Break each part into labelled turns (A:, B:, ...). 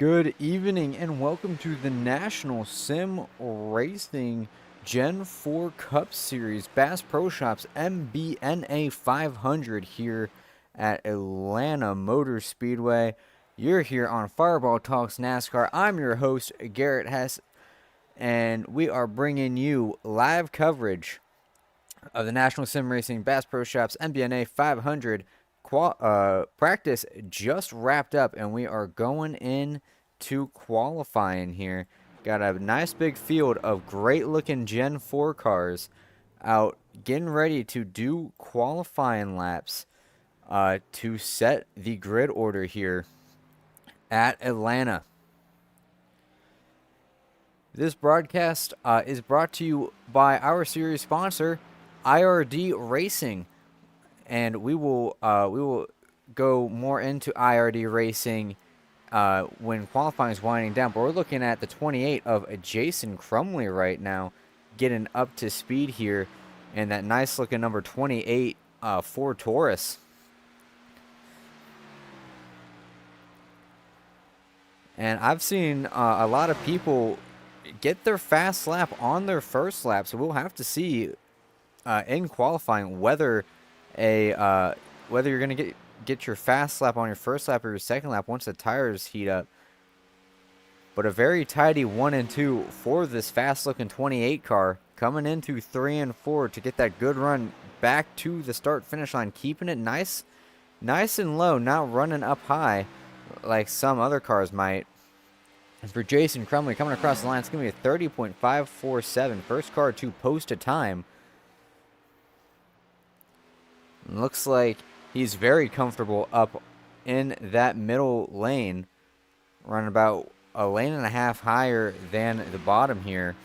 A: Good evening and welcome to the National Sim Racing Gen 4 Cup Series Bass Pro Shops MBNA 500 here at Atlanta Motor Speedway. You're here on Fireball Talks NASCAR. I'm your host, Garrett Hess, and we are bringing you live coverage of the National Sim Racing Bass Pro Shops MBNA 500 practice just wrapped up, and we are going in to qualifying here. Got a nice big field of great looking Gen 4 cars out getting ready to do qualifying laps to set the grid order here at Atlanta. This broadcast is brought to you by our series sponsor, IRD Racing, and we will go more into IRD Racing when qualifying is winding down. But we're looking at the 28 of Jason Crumley right now, getting up to speed here, and that nice looking number 28 Ford Taurus. And I've seen a lot of people get their fast lap on their first lap, so we'll have to see in qualifying whether you're gonna get your fast lap on your first lap or your second lap once the tires heat up. But a very tidy 1 and 2 for this fast looking 28 car, coming into 3 and 4 to get that good run back to the start finish line, keeping it nice and low, not running up high like some other cars might. And for Jason Crumley coming across the line, it's going to be a 30.547. First car to post a time. Looks like he's very comfortable up in that middle lane. Running about a lane and a half higher than the bottom here.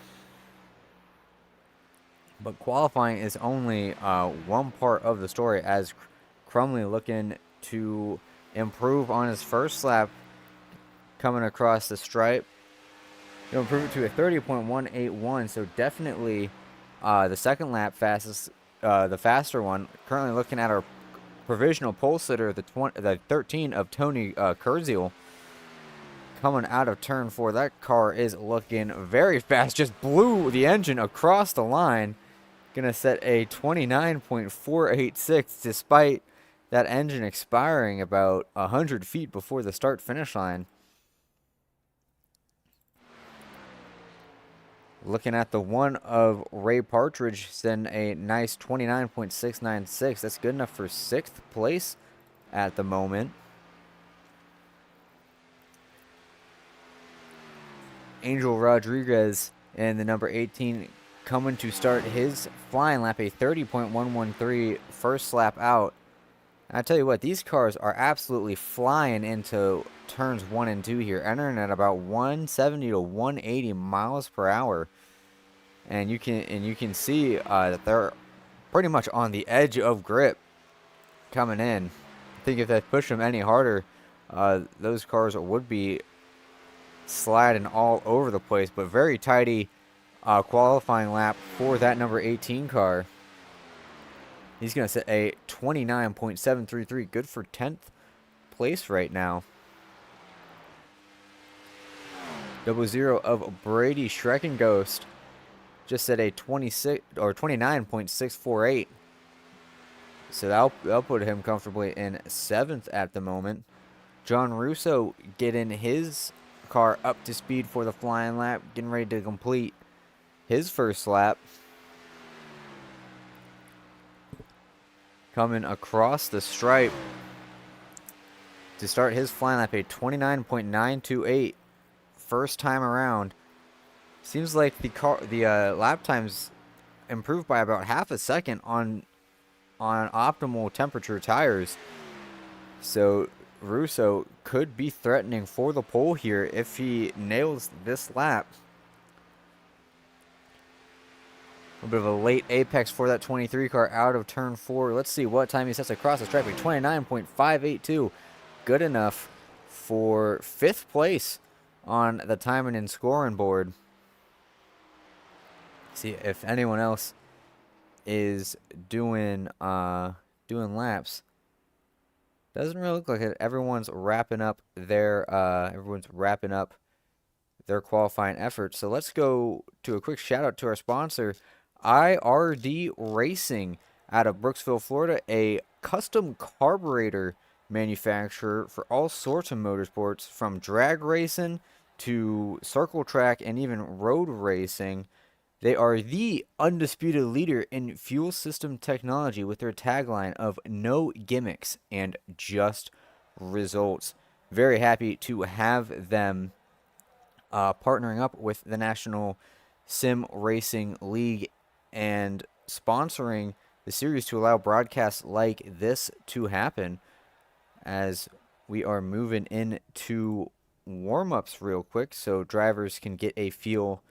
A: But qualifying is only one part of the story, as Crumley looking to improve on his first lap, coming across the stripe. He'll improve it to a 30.181, so definitely the second lap fastest, the faster one. Currently looking at our provisional pole sitter, the 13 of Tony Kurziel, coming out of turn 4. That car is looking very fast. Just blew the engine across the line. Gonna set a 29.486 despite that engine expiring about 100 feet before the start finish line. Looking at the one of Ray Partridge, then a nice 29.696. That's good enough for 6th place at the moment. Angel Rodriguez in the number 18 coming to start his flying lap, a 30.113 first lap out. And I tell you what, these cars are absolutely flying into turns 1 and 2 here, entering at about 170 to 180 miles per hour. And you can see that they're pretty much on the edge of grip coming in. I think if they push them any harder, those cars would be sliding all over the place. But very tidy qualifying lap for that number 18 car. He's going to set a 29.733, good for 10th place right now. 00 of Brady Shrekin Ghost just set a 29.648. So that'll put him comfortably in 7th at the moment. John Russo getting his car up to speed for the flying lap, getting ready to complete his first lap. Coming across the stripe to start his flying lap, a 29.928 first time around. Seems like the lap times improved by about half a second on optimal temperature tires. So Russo could be threatening for the pole here if he nails this lap. A bit of a late apex for that 23 car out of turn 4. Let's see what time he sets across the stripe. 29.582. Good enough for 5th place on the timing and scoring board. See if anyone else is doing laps. Doesn't really look like it. Everyone's wrapping up their qualifying efforts. So let's go to a quick shout out to our sponsor, IRD Racing out of Brooksville, Florida, a custom carburetor manufacturer for all sorts of motorsports, from drag racing to circle track and even road racing. They are the undisputed leader in fuel system technology with their tagline of no gimmicks and just results. Very happy to have them partnering up with the National Sim Racing League and sponsoring the series to allow broadcasts like this to happen, as we are moving into warm-ups real quick so drivers can get a feel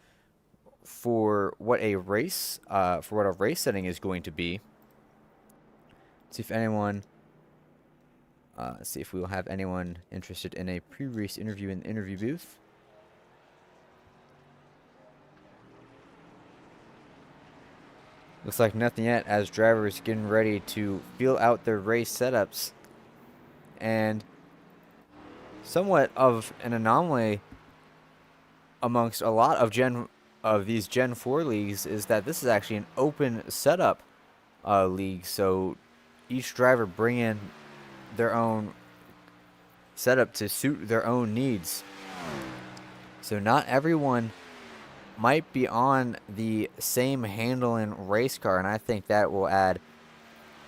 A: for what a race setting is going to be. See if anyone see if we will have anyone interested in a pre-race interview in the interview booth. Looks like nothing yet, as drivers getting ready to feel out their race setups. And somewhat of an anomaly amongst a lot of these Gen 4 leagues is that this is actually an open setup league. So each driver bring in their own setup to suit their own needs. So not everyone might be on the same handling race car, and I think that will add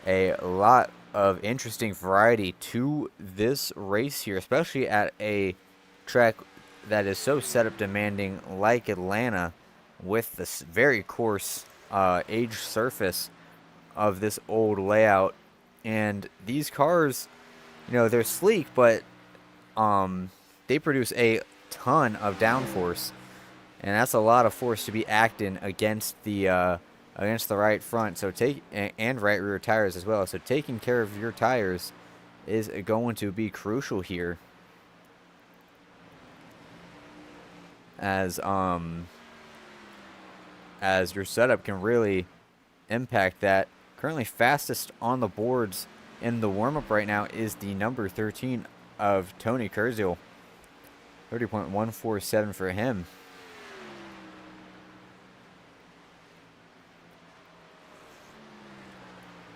A: a lot of interesting variety to this race here, especially at a track that is so setup demanding like Atlanta, with this very coarse aged surface of this old layout. And these cars, they're sleek, but they produce a ton of downforce, and that's a lot of force to be acting against the right front. So and right rear tires as well. So taking care of your tires is going to be crucial here, as your setup can really impact that. Currently fastest on the boards in the warm-up right now is the number 13 of Tony Kurziel. 30.147 for him.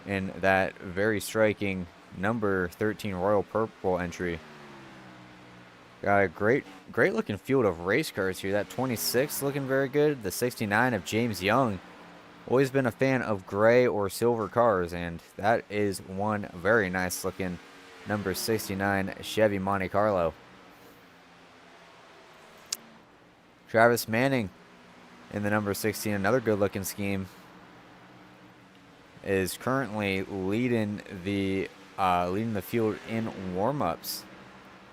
A: In that very striking number 13 Royal Purple entry. Got a great looking field of race cars here. That 26 looking very good. The 69 of James Young. Always been a fan of gray or silver cars, and that is one very nice looking number 69 Chevy Monte Carlo. Travis Manning in the number 16, another good looking scheme, is currently leading the field in warm-ups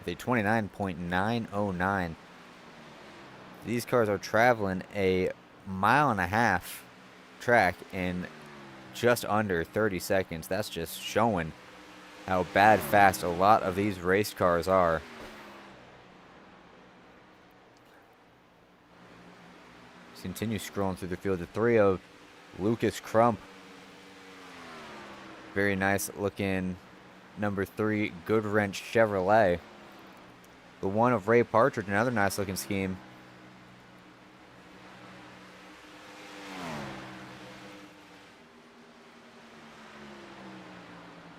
A: with a 29.909. These cars are traveling a 1.5 mile track in just under 30 seconds. That's just showing how bad fast a lot of these race cars are. Let's continue scrolling through the field. The 3 of Lucas Crump. Very nice looking number 3 Goodwrench Chevrolet. The 1 of Ray Partridge, another nice looking scheme.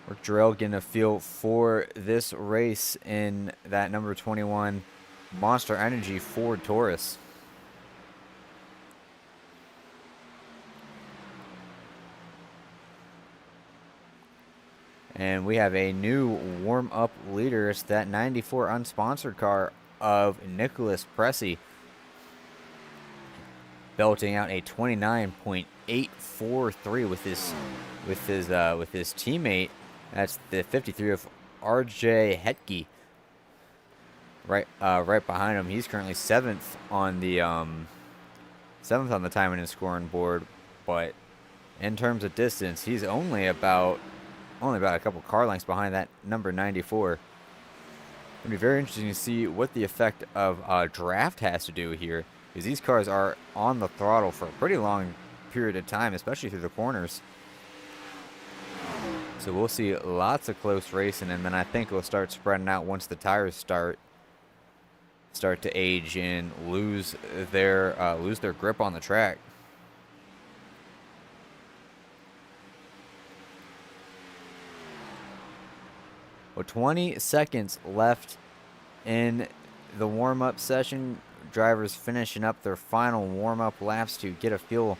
A: Rick Jarrell getting a feel for this race in that number 21 Monster Energy Ford Taurus. And we have a new warm-up leader. It's that 94 unsponsored car of Nicholas Pressey, belting out a 29.843 with his teammate. That's the 53 of RJ Hetke. Right behind him. He's currently seventh on the timing and scoring board, but in terms of distance, he's only about a couple car lengths behind that number 94. It'll be very interesting to see what the effect of draft has to do here, because these cars are on the throttle for a pretty long period of time, especially through the corners. So we'll see lots of close racing, and then I think it'll start spreading out once the tires start to age and lose their grip on the track. With 20 seconds left in the warm-up session, drivers finishing up their final warm-up laps to get a feel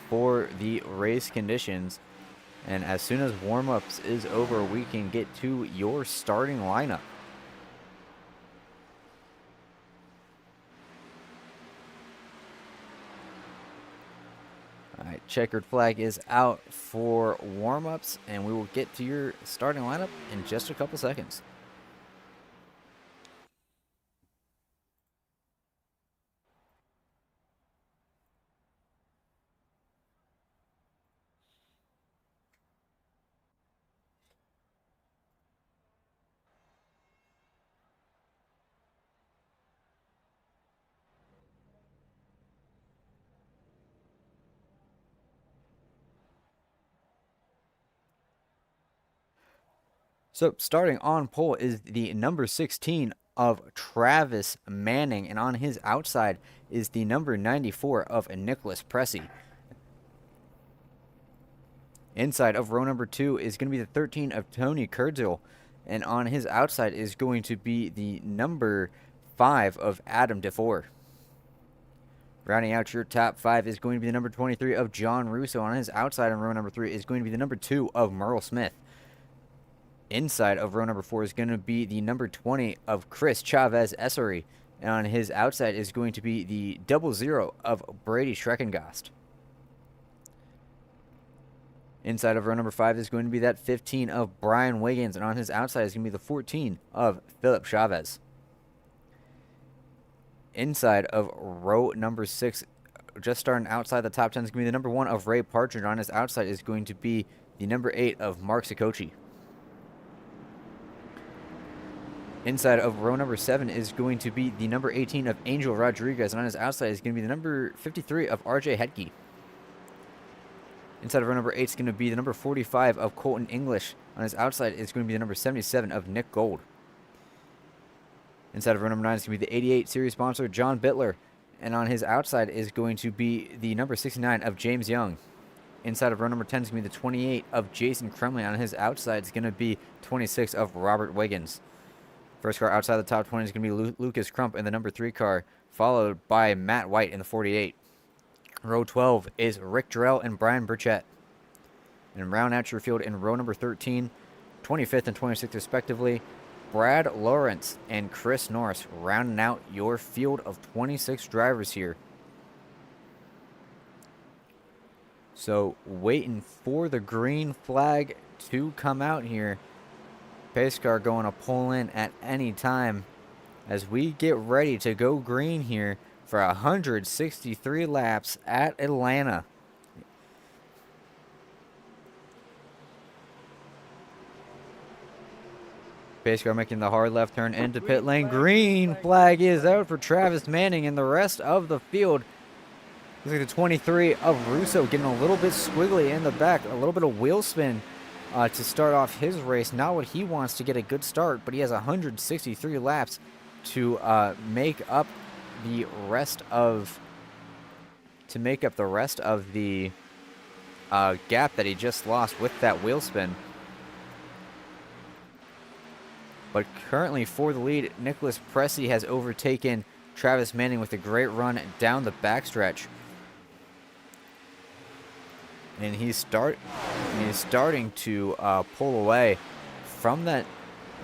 A: for the race conditions. And as soon as warm-ups is over, we can get to your starting lineup. All right, checkered flag is out for warm-ups, and we will get to your starting lineup in just a couple seconds. So starting on pole is the number 16 of Travis Manning, and on his outside is the number 94 of Nicholas Pressey. Inside of row number 2 is going to be the 13 of Tony Kurdziel, and on his outside is going to be the number 5 of Adam DeFore. Rounding out your top 5 is going to be the number 23 of John Russo. On his outside in row number 3 is going to be the number 2 of Merle Smith. Inside of row number 4 is going to be the number 20 of Chris Chavez Essery. And on his outside is going to be the 00 of Brady Schreckengast. Inside of row number 5 is going to be that 15 of Brian Wiggins. And on his outside is going to be the 14 of Philip Chavez. Inside of row number 6, just starting outside the top 10, is going to be the number 1 of Ray Partridge. On his outside is going to be the number 8 of Mark Sikochi. Inside of row number 7 is going to be the number 18 of Angel Rodriguez, and on his outside is going to be the number 53 of RJ Hedke. Inside of row number 8 is going to be the number 45 of Colton English. On his outside is going to be the number 77 of Nick Gold. Inside of row number 9 is going to be the 88 series sponsor John Bittler, and on his outside is going to be the number 69 of James Young. Inside of row number 10 is going to be the 28 of Jason Kremlin. On his outside is going to be 26 of Robert Wiggins. First car outside the top 20 is going to be Lucas Crump in the number 3 car, followed by Matt White in the 48. Row 12 is Rick Jarrell and Brian Burchett. And round out your field in row number 13, 25th and 26th respectively, Brad Lawrence and Chris Norris rounding out your field of 26 drivers here. So waiting for the green flag to come out here. Pace car going to pull in at any time as we get ready to go green here for 163 laps at Atlanta. Pace car making the hard left turn into pit lane. Green flag is out for Travis Manning, and the rest of the field. Looks like the 23 of Russo getting a little bit squiggly in the back, a little bit of wheel spin to start off his race. Not what he wants to get a good start, but he has 163 laps to make up the rest of the gap that he just lost with that wheel spin. But currently for the lead, Nicholas Pressey has overtaken Travis Manning with a great run down the backstretch. And he's starting to pull away from that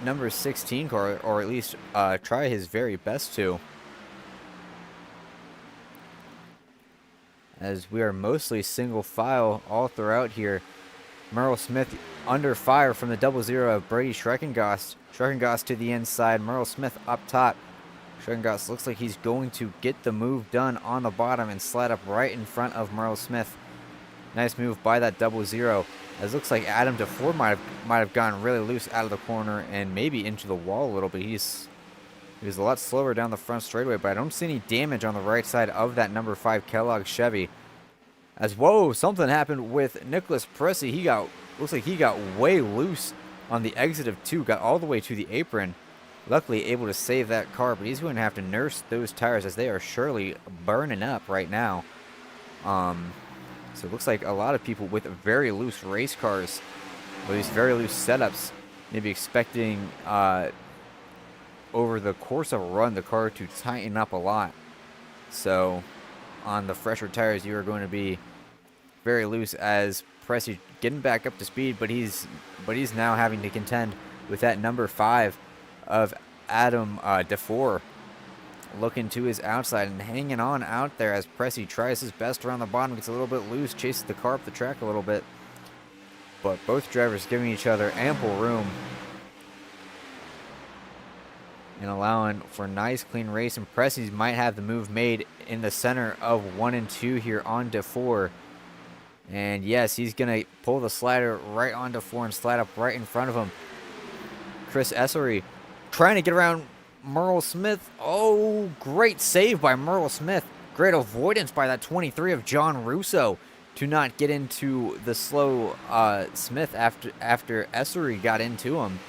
A: number 16 car, or at least try his very best to. As we are mostly single file all throughout here. Merle Smith under fire from the 00 of Brady Schreckengast. Schreckengast to the inside. Merle Smith up top. Schreckengast looks like he's going to get the move done on the bottom and slide up right in front of Merle Smith. Nice move by that 00. As looks like Adam DeFore might have gone really loose out of the corner and maybe into the wall a little bit. He was a lot slower down the front straightaway, but I don't see any damage on the right side of that number 5 Kellogg Chevy. As, whoa, something happened with Nicholas Pressey. He got looks like he got way loose on the exit of 2, got all the way to the apron. Luckily able to save that car, but he's going to have to nurse those tires as they are surely burning up right now. So it looks like a lot of people with very loose race cars, or these very loose setups, maybe expecting over the course of a run the car to tighten up a lot. So on the fresher tires, you are going to be very loose as Pressey getting back up to speed, but he's now having to contend with that number 5 of Adam DeFore looking to his outside and hanging on out there as Pressey tries his best around the bottom, gets a little bit loose, chases the car up the track a little bit. But both drivers giving each other ample room and allowing for nice clean race. And Pressey might have the move made in the center of 1 and 2 here on DeFore. And yes, he's going to pull the slider right on DeFore and slide up right in front of him. Chris Essery trying to get around Merle Smith. Oh, great save by Merle Smith. Great avoidance by that 23 of John Russo to not get into the slow Smith after Essery got into him.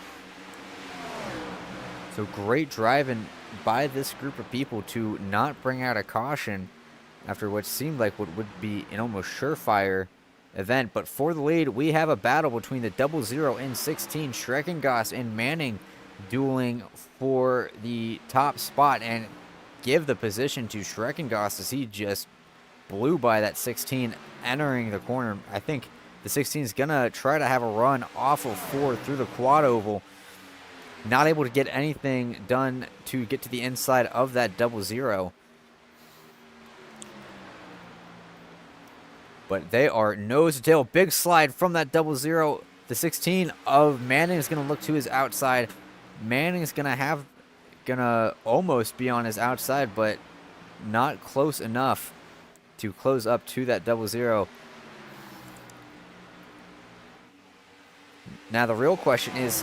A: So great driving by this group of people to not bring out a caution after what seemed like what would be an almost surefire event. But for the lead, we have a battle between the 00 and 16, Schreckengoss and Manning, dueling for the top spot and give the position to Schreckengoss as he just blew by that 16 entering the corner. I think the 16 is going to try to have a run off of 4 through the quad oval. Not able to get anything done to get to the inside of that 00. But they are nose to tail. Big slide from that 00. The 16 of Manning is going to look to his outside. Manning is going to almost be on his outside, but not close enough to close up to that 00. Now the real question is,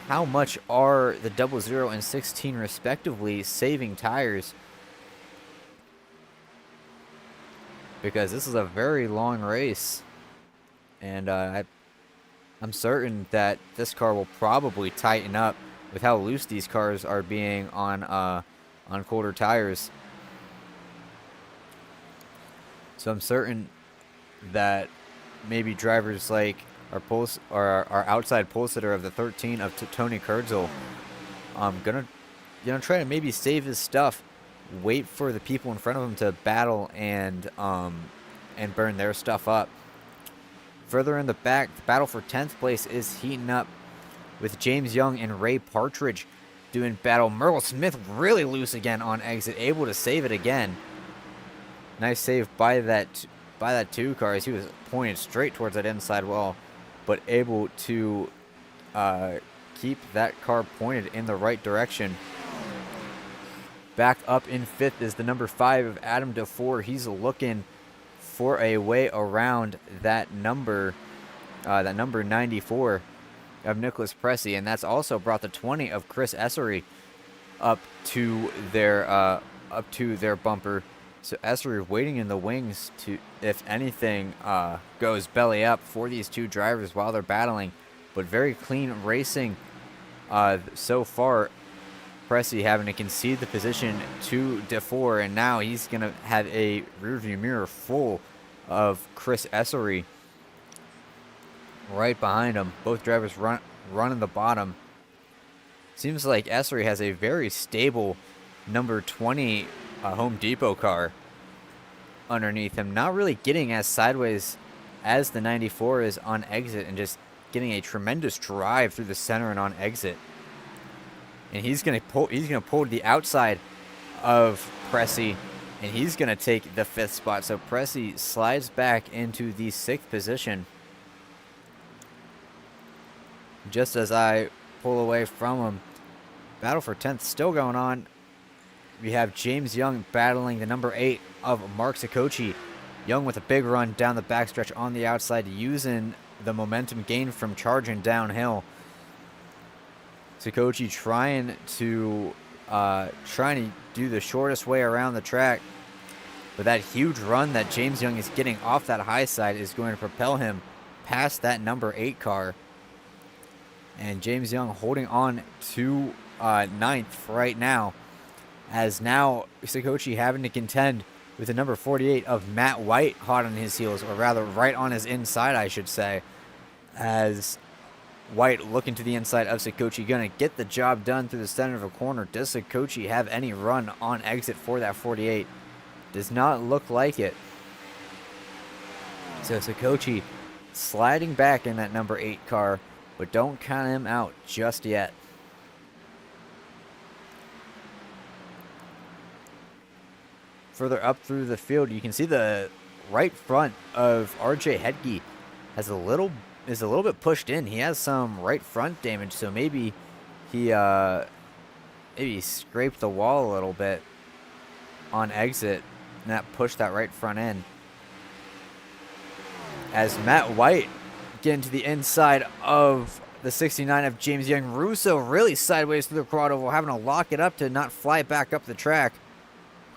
A: how much are the 00 and 16 respectively saving tires? Because this is a very long race, and I'm certain that this car will probably tighten up with how loose these cars are being on colder tires. So I'm certain that maybe drivers like our outside pole sitter of the 13 of Tony Kurzel, gonna try to maybe save his stuff, wait for the people in front of him to battle and burn their stuff up. Further in the back, the battle for 10th place is heating up with James Young and Ray Partridge doing battle. Merle Smith really loose again on exit, able to save it again. Nice save by that 2 car as he was pointed straight towards that inside wall, but able to keep that car pointed in the right direction. Back up in 5th is the number 5 of Adam DeFore. He's looking for a way around that number 94 of Nicholas Pressey, and that's also brought the 20 of Chris Essery up to their bumper. So Essery waiting in the wings to, if anything goes belly up for these 2 drivers while they're battling. But very clean racing so far. Pressey having to concede the position to DeFore, and now he's going to have a rearview mirror full of Chris Essery right behind him. Both drivers running the bottom. Seems like Essery has a very stable number 20 Home Depot car underneath him. Not really getting as sideways as the 94 is on exit, and just getting a tremendous drive through the center and on exit. And he's gonna pull to the outside of Pressey, and he's gonna take the 5th spot. So Pressey slides back into the 6th position. Just as I pull away from him, battle for 10th still going on. We have James Young battling the number 8 of Mark Sikochi. Young with a big run down the backstretch on the outside, using the momentum gained from charging downhill. Sikochi trying to do the shortest way around the track, but that huge run that James Young is getting off that high side is going to propel him past that number 8 car. And James Young holding on to 9th right now, as now Sikochi having to contend with the number 48 of Matt White hot on his heels, or rather right on his inside, I should say, as White looking to the inside of Sikochi, going to get the job done through the center of a corner. Does Sikochi have any run on exit for that 48? Does not look like it. So Sikochi sliding back in that number 8 car, but don't count him out just yet. Further up through the field, you can see the right front of RJ Hedge is a little bit pushed in. He has some right front damage, so maybe he scraped the wall a little bit on exit, and that pushed that right front in. As Matt White getting to the inside of the 69 of James Young. Russo really sideways through the quad oval, having to lock it up to not fly back up the track.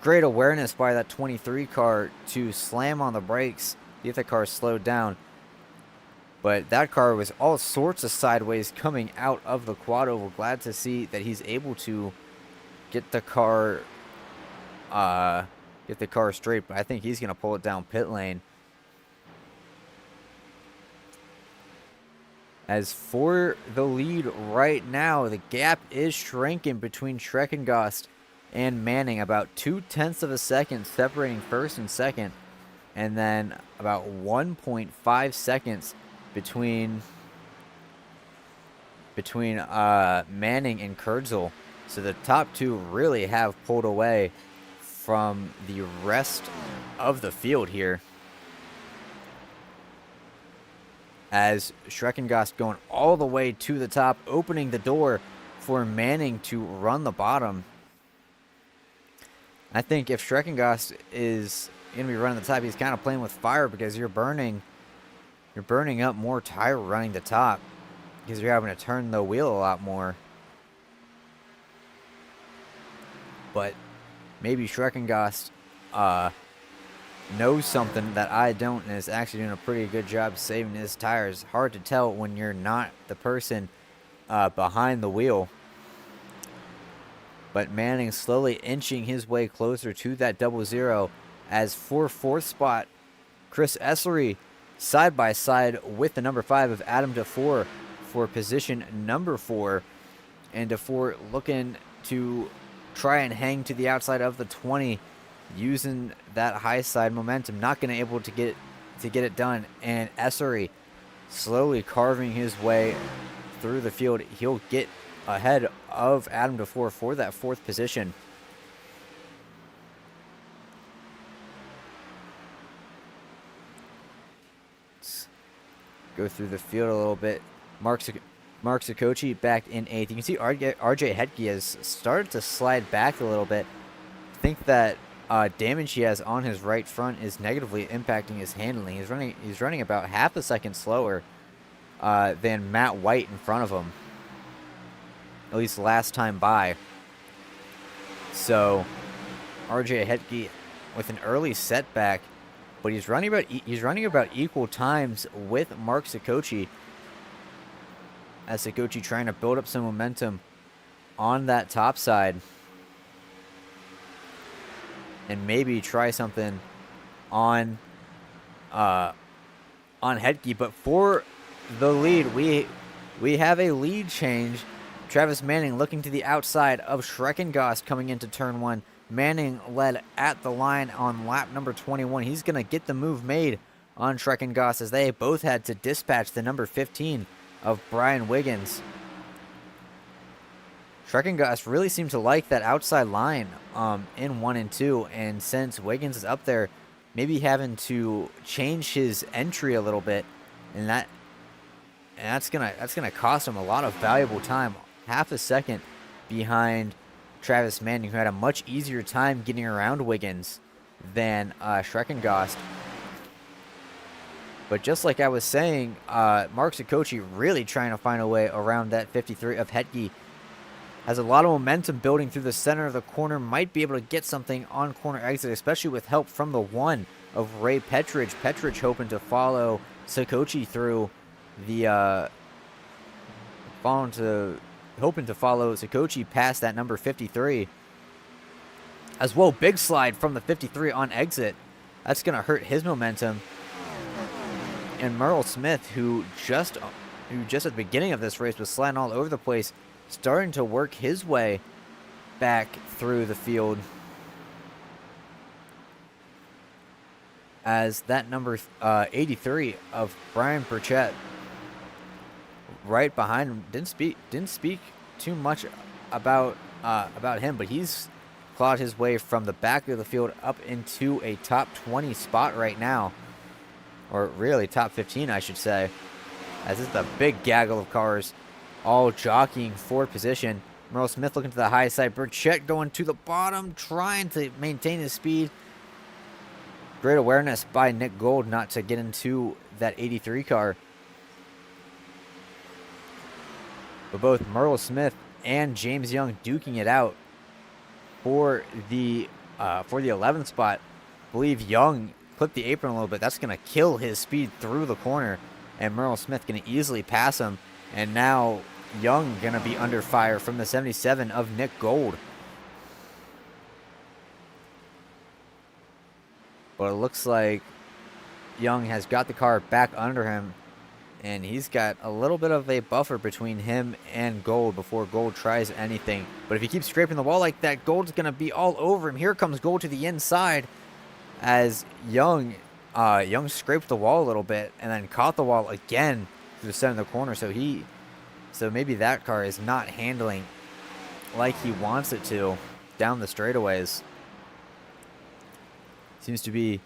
A: Great awareness by that 23 car to slam on the brakes, get the car slowed down. But that car was all sorts of sideways coming out of the quad oval. Glad to see that he's able to get the car straight, but I think he's going to pull it down pit lane. As for the lead right now, the gap is shrinking between Schreckengost and Manning, about 0.2 of a second separating first and second, and then about 1.5 seconds between Manning and Kurtzel. So the top two really have pulled away from the rest of the field here, as Schreckengost going all the way to the top, opening the door for Manning to run the bottom. I think if Schreckengost is going to be running the top, he's kind of playing with fire, because you're burning up more tire running the top, because you're having to turn the wheel a lot more. But maybe Schreckengost knows something that I don't, and is actually doing a pretty good job saving his tires. Hard to tell when you're not the person behind the wheel. But Manning slowly inching his way closer to that 00, as for fourth spot, Chris Essery side by side with the number 5 of Adam DeFore for position number 4, and DeFore looking to try and hang to the outside of the 20, using that high side momentum, not going to able to get it done. And Essery slowly carving his way through the field. He'll get ahead of Adam DeFore for that 4th position. Let's go through the field a little bit. Mark Sikochi back in 8th. You can see RJ Hedge has started to slide back a little bit. I think that damage he has on his right front is negatively impacting his handling. He's running about half a second slower than Matt White in front of him, at least last time by. So RJ Hedge with an early setback, but he's running about equal times with Mark Sikochi, as Sikochi trying to build up some momentum on that top side, and maybe try something on Hedge. But for the lead, we have a lead change. Travis Manning looking to the outside of Schreckengost coming into turn 1. Manning led at the line on lap number 21. He's going to get the move made on Schreckengost, as they both had to dispatch the number 15 of Brian Wiggins. Schreckengost really seemed to like that outside line in 1 and 2, and since Wiggins is up there, maybe having to change his entry a little bit, and that's gonna cost him a lot of valuable time. Half a second behind Travis Manning, who had a much easier time getting around Wiggins than Schreckengost. But just like I was saying, Mark Sikochi really trying to find a way around that 53 of Hedge. Has a lot of momentum building through the center of the corner. Might be able to get something on corner exit, especially with help from the 1 of Ray Petrich. Petrich hoping to follow Sikochi through the hoping to follow Sikochi past that number 53. As well, big slide from the 53 on exit. That's going to hurt his momentum. And Merle Smith, who just at the beginning of this race was sliding all over the place, starting to work his way back through the field. As that number 83 of Brian Burchett right behind him, didn't speak too much about him, but he's clawed his way from the back of the field up into a top 20 spot right now, or really top 15, I should say, as this is a big gaggle of cars all jockeying for position. Merle Smith looking to the high side, Burchett going to the bottom, trying to maintain his speed. Great awareness by Nick Gold not to get into that 83 car. But both Merle Smith and James Young duking it out for the 11th spot. I believe Young clipped the apron a little bit. That's going to kill his speed through the corner. And Merle Smith going to easily pass him. And now Young going to be under fire from the 77 of Nick Gold. But it looks like Young has got the car back under him, and he's got a little bit of a buffer between him and Gold before Gold tries anything. But if he keeps scraping the wall like that, Gold's going to be all over him. Here comes Gold to the inside as Young scraped the wall a little bit and then caught the wall again to the center of the corner. So maybe that car is not handling like he wants it to down the straightaways. Seems to be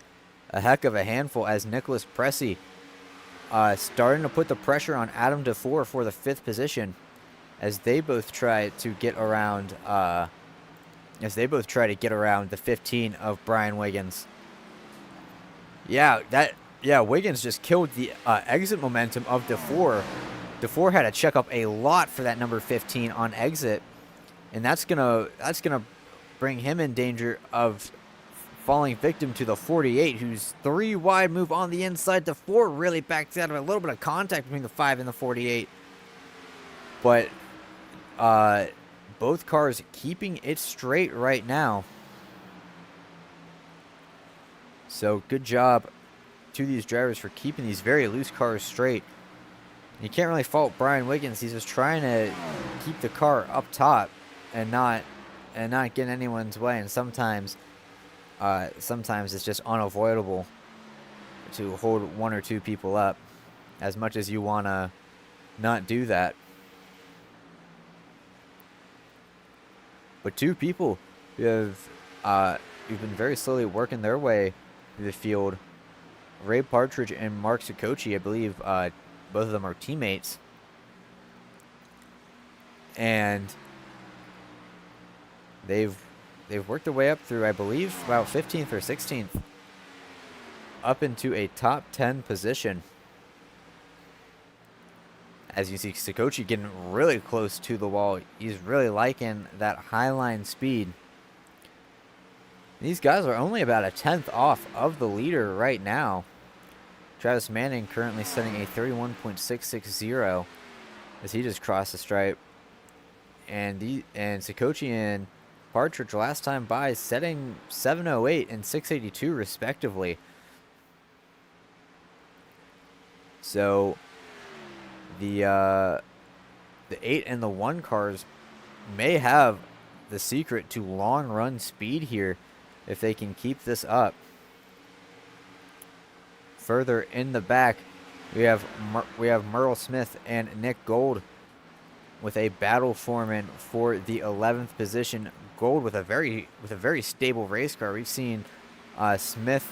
A: a heck of a handful as Nicholas Pressey starting to put the pressure on Adam DeFore for the 5th position as they both try to get around the 15 of Brian Wiggins. Wiggins just killed the exit momentum of DeFore. DeFore had to check up a lot for that number 15 on exit, and that's gonna bring him in danger of falling victim to the 48, whose 3 wide move on the inside. DeFore really backs out of a little bit of contact between the 5 and the 48. But both cars keeping it straight right now. So good job to these drivers for keeping these very loose cars straight. You can't really fault Brian Wiggins. He's just trying to keep the car up top and not get in anyone's way. And sometimes it's just unavoidable to hold 1 or 2 people up, as much as you want to not do that. But 2 people who've been very slowly working their way through the field, Ray Partridge and Mark Sikochi, I believe both of them are teammates. And they've worked their way up through, I believe, about 15th or 16th, up into a top 10 position. As you see, Sikochi getting really close to the wall. He's really liking that highline speed. These guys are only about a 10th off of the leader right now. Travis Manning currently setting a 31.660 as he just crossed the stripe. And Sikochi and Partridge last time by setting 708 and 682 respectively. So the 8 and the 1 cars may have the secret to long run speed here if they can keep this up. Further in the back, we have Merle Smith and Nick Gold with a battle forming for the 11th position. Gold with a very stable race car. We've seen Smith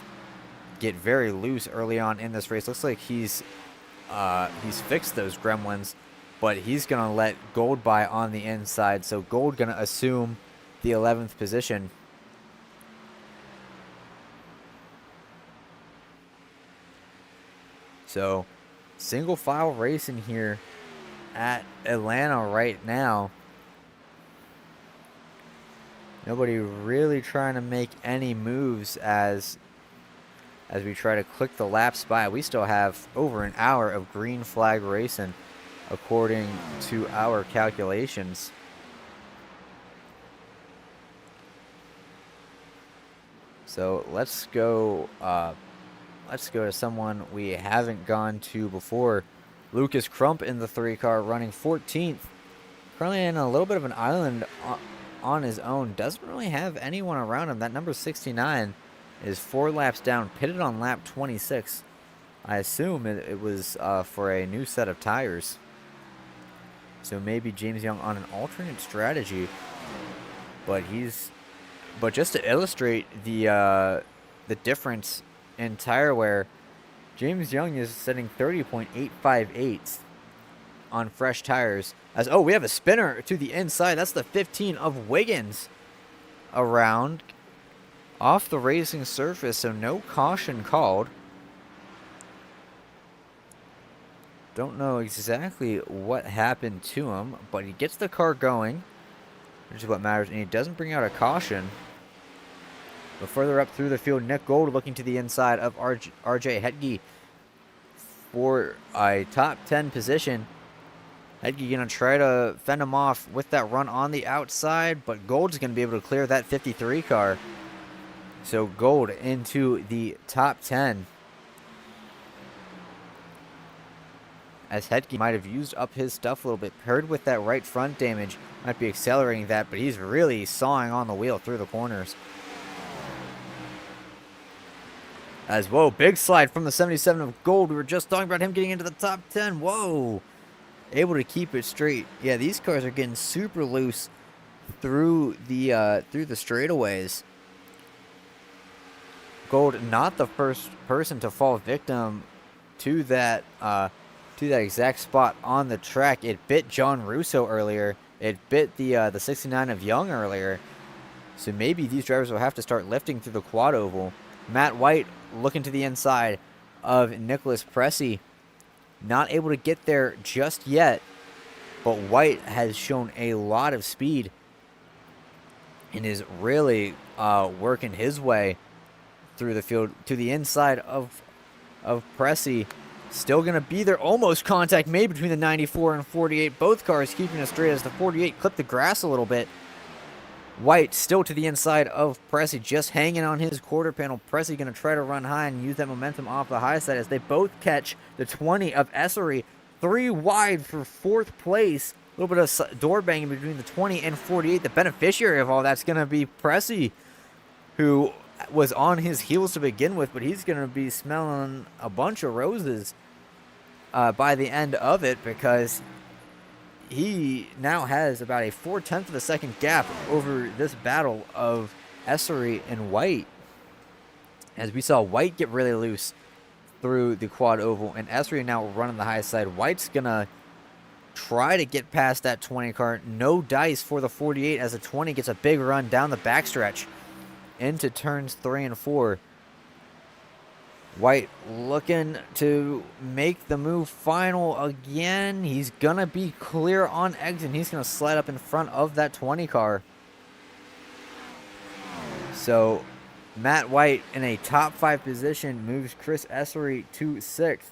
A: get very loose early on in this race. Looks like he's fixed those gremlins, but he's gonna let Gold by on the inside. So Gold gonna assume the 11th position. So single file racing here at Atlanta right now. Nobody really trying to make any moves as as we try to click the laps by. We still have over an hour of green flag racing according to our calculations. So let's go to someone we haven't gone to before. Lucas Crump in the 3 car, running 14th. Currently in a little bit of an island on his own. Doesn't really have anyone around him. That number 69 is 4 laps down, pitted on lap 26. I assume it was for a new set of tires. So maybe James Young on an alternate strategy. But just to illustrate the difference in tire wear, James Young is setting 30.858 on fresh tires. We have a spinner to the inside. That's the 15 of Wiggins around off the racing surface, so no caution called. Don't know exactly what happened to him, but he gets the car going, which is what matters, and he doesn't bring out a caution. But further up through the field, Nick Gold looking to the inside of RJ Hedge for a top 10 position. Hedge going to try to fend him off with that run on the outside, but Gold's going to be able to clear that 53 car. So Gold into the top 10. As Hedge might have used up his stuff a little bit, paired with that right front damage, might be accelerating that, but he's really sawing on the wheel through the corners. Whoa, big slide from the 77 of Gold. We were just talking about him getting into the top 10. Whoa. Able to keep it straight. Yeah, these cars are getting super loose through the straightaways. Gold not the first person to fall victim to that exact spot on the track. It bit John Russo earlier. It bit the 69 of Young earlier. So maybe these drivers will have to start lifting through the quad oval. Matt White looking to the inside of Nicholas Pressey. Not able to get there just yet, but White has shown a lot of speed and is really working his way through the field to the inside of Pressey. Still going to be there. Almost contact made between the 94 and 48. Both cars keeping it straight as the 48 clipped the grass a little bit. White still to the inside of Pressey, just hanging on his quarter panel. Pressey going to try to run high and use that momentum off the high side as they both catch the 20 of Essery. 3 wide for 4th place. A little bit of door banging between the 20 and 48. The beneficiary of all that's going to be Pressey, who was on his heels to begin with, but he's going to be smelling a bunch of roses by the end of it, because he now has about a 4/10 of a second gap over this battle of Essery and White. As we saw White get really loose through the quad oval, and Essery now running the high side. White's going to try to get past that 20 car. No dice for the 48 as the 20 gets a big run down the backstretch into turns 3 and 4. White looking to make the move final again. He's going to be clear on exit. He's going to slide up in front of that 20 car. So Matt White in a top 5 position moves Chris Essery to 6th.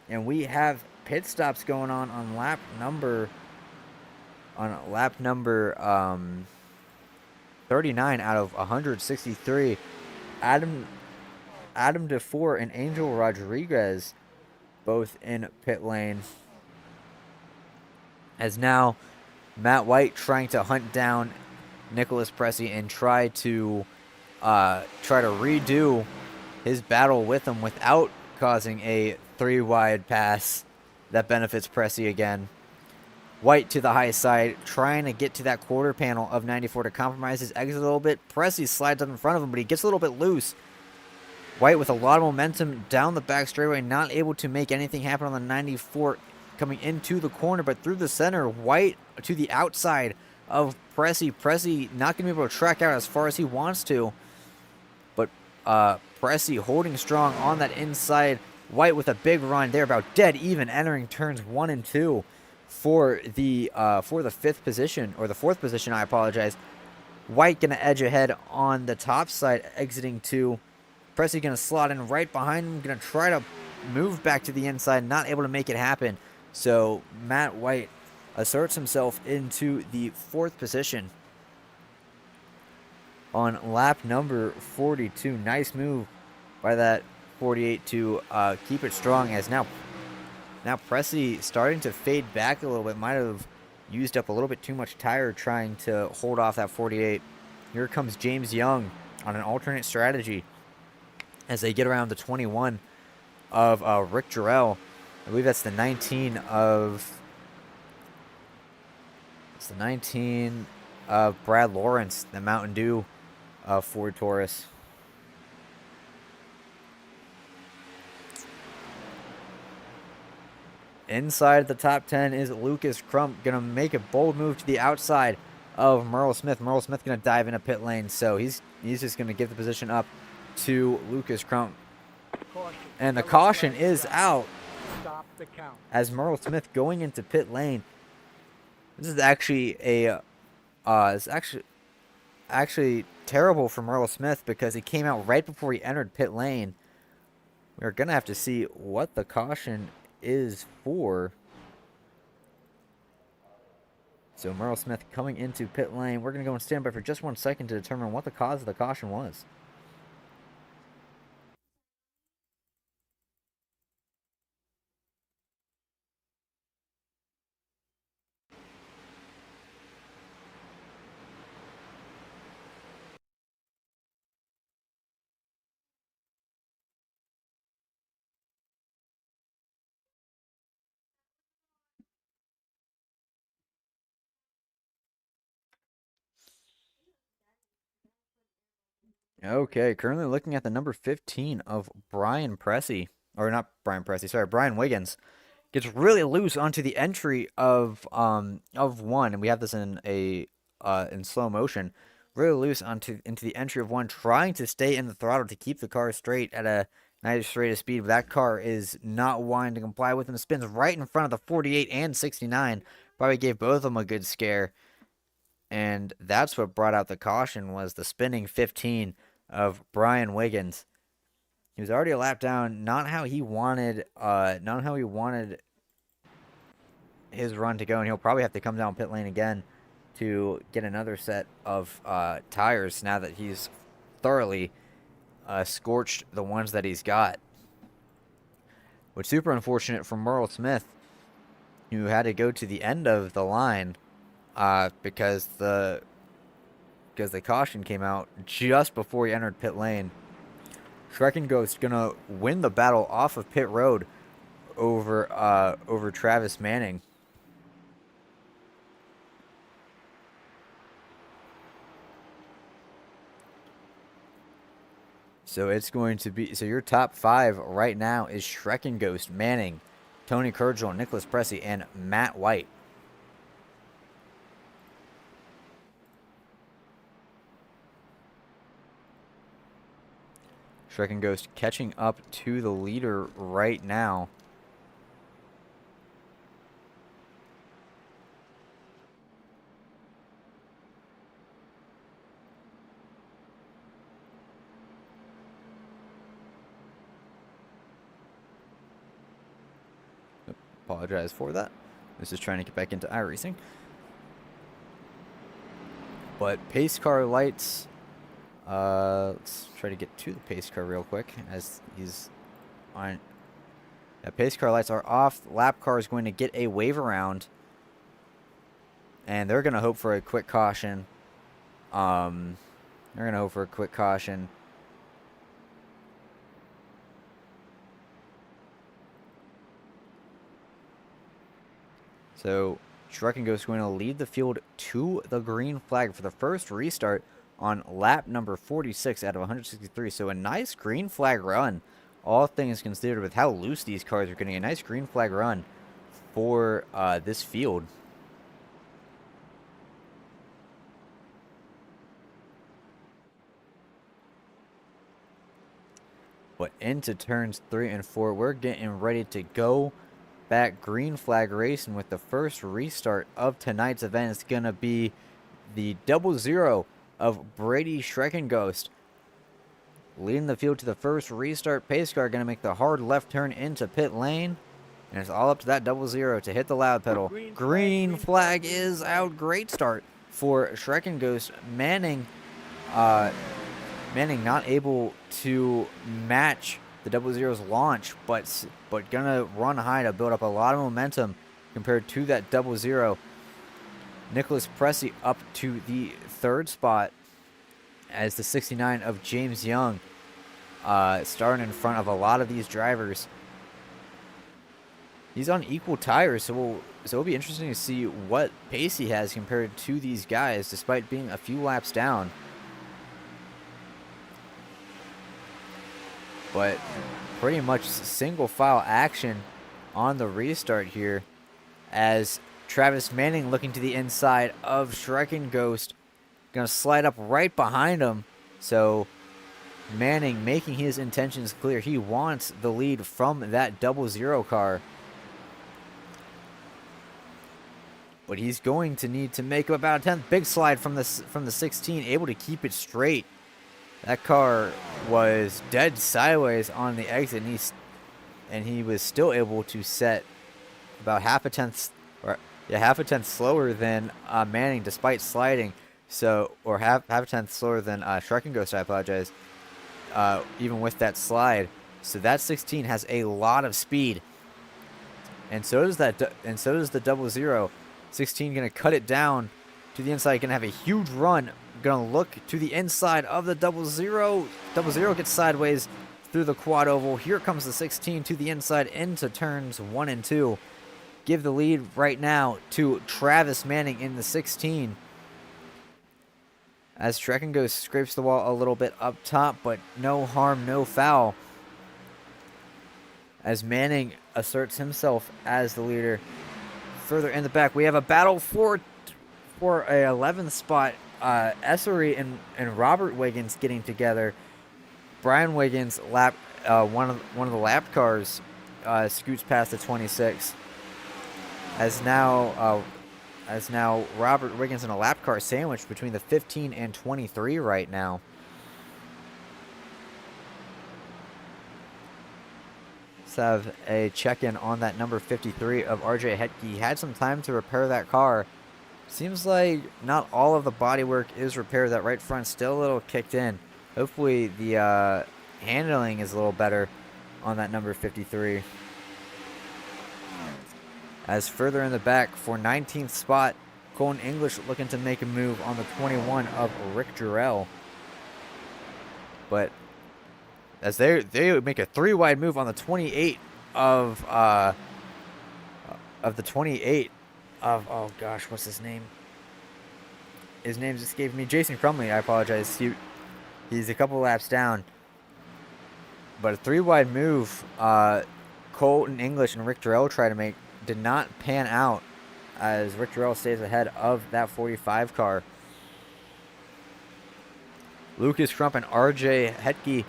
A: And we have pit stops going on lap number 39 out of 163. Adam DeFore and Angel Rodriguez both in pit lane. As now Matt White trying to hunt down Nicholas Pressey and try to redo his battle with him without causing a 3 wide pass that benefits Pressey again. White to the high side, trying to get to that quarter panel of 94 to compromise his exit a little bit. Pressey slides up in front of him, but he gets a little bit loose. White with a lot of momentum down the back straightaway, not able to make anything happen on the 94 coming into the corner, but through the center, White to the outside of Pressey. Pressey not going to be able to track out as far as he wants to, but Pressey holding strong on that inside. White with a big run. They're about dead even entering turns 1 and 2 for the 5th position, or the 4th position, I apologize. White going to edge ahead on the top side, exiting to Pressey going to slot in right behind him, going to try to move back to the inside, not able to make it happen. So Matt White asserts himself into the 4th position on lap number 42. Nice move by that 48 to keep it strong, as now Pressey starting to fade back a little bit. Might have used up a little bit too much tire trying to hold off that 48. Here comes James Young on an alternate strategy as they get around the 21 of Rick Jarrell. I believe that's the 19 of... It's the 19 of Brad Lawrence, the Mountain Dew Ford Taurus. Inside the top 10 is Lucas Crump, going to make a bold move to the outside of Merle Smith. Merle Smith going to dive into pit lane, so he's just going to give the position up to Lucas Crump. And the caution is out as Merle Smith going into pit lane. This is actually a it's actually terrible for Merle Smith because he came out right before he entered pit lane. We're going to have to see what the caution is for. So Merle Smith coming into pit lane. We're going to go and stand by for just 1 second to determine what the cause of the caution was. Okay, currently looking at the number 15 of Brian Pressey. Or not Brian Pressey, sorry, Brian Wiggins. Gets really loose onto the entry of one, and we have this in in slow motion. Really loose into the entry of one, trying to stay in the throttle to keep the car straight at a nice rate of speed. But that car is not wanting to comply with him. Spins right in front of the 48 and 69. Probably gave both of them a good scare. And that's what brought out the caution, was the spinning 15 of Brian Wiggins. He was already a lap down, not how he wanted his run to go, and he'll probably have to come down pit lane again to get another set of tires now that he's thoroughly scorched the ones that he's got. Which is super unfortunate for Merle Smith, who had to go to the end of the line because the caution came out just before he entered pit lane. Shrekken Ghost gonna win the battle off of pit road over Travis Manning. So it's going to be, so your top 5 right now is Shrekken Ghost, Manning, Tony Kurgel, Nicholas Pressey, and Matt White. Shrekken Ghost catching up to the leader right now. Apologize for that. This is trying to get back into iRacing. But pace car lights. Let's try to get to the pace car real quick as he's on. Yeah, pace car lights are off. Lap car is going to get a wave around, and they're going to hope for a quick caution. So Shrekken Ghost is going to lead the field to the green flag for the first restart on lap number 46 out of 163. So a nice green flag run, all things considered, with how loose these cars are getting. A nice green flag run for this field. But into turns 3 and 4, we're getting ready to go back green flag racing with the first restart of tonight's event. It's going to be the 00 of Brady Shrekken Ghost leading the field to the first restart. Pace car going to make the hard left turn into pit lane. And it's all up to that 00 to hit the loud pedal. Green flag is out. Great start for Shrek and Ghost. Manning not able to match the 00's launch, but gonna run high to build up a lot of momentum compared to that 00. Nicholas Pressey up to the third spot as the 69 of James Young starting in front of a lot of these drivers. He's on equal tires, so it'll be interesting to see what pace he has compared to these guys, despite being a few laps down. But pretty much single file action on the restart here, as Travis Manning looking to the inside of Shrek and Ghost, gonna slide up right behind him. So Manning making his intentions clear. He wants the lead from that 00 car. But he's going to need to make up about a 10th. Big slide from the 16, able to keep it straight. That car was dead sideways on the exit, and he was still able to set about half a tenth slower than Manning, despite sliding. So, or half a tenth slower than Shrek and Ghost, I apologize. Even with that slide, so that 16 has a lot of speed, and so does that, and so does the 00. 16 gonna cut it down to the inside, gonna have a huge run, gonna look to the inside of the 00. 00 gets sideways through the quad oval. Here comes the 16 to the inside into turns 1 and 2. Give the lead right now to Travis Manning in the 16. As Shrek and Ghost scrapes the wall a little bit up top, but no harm, no foul. As Manning asserts himself as the leader. Further in the back, we have a battle for a 11th spot. Essery and Robert Wiggins getting together. Brian Wiggins one of the lap cars scoots past the 26. As now Robert Wiggins in a lap car sandwiched between the 15 and 23 right now. Have a check-in on that number 53 of RJ Hetke. He had some time to repair that car. Seems like not all of the bodywork is repaired. That right front still a little kicked in. Hopefully the handling is a little better on that number 53. As further in the back for 19th spot, Colton English looking to make a move on the 21 of Rick Jarrell. But as they make a 3-wide move on the 28 of the 28 of, oh gosh, what's his name? His name just escaped me. Jason Crumley, I apologize. He's a couple laps down. But a 3-wide move Colton English and Rick Jarrell try to make did not pan out, as Rick Jarrell stays ahead of that 45 car. Lucas Crump and RJ Hetke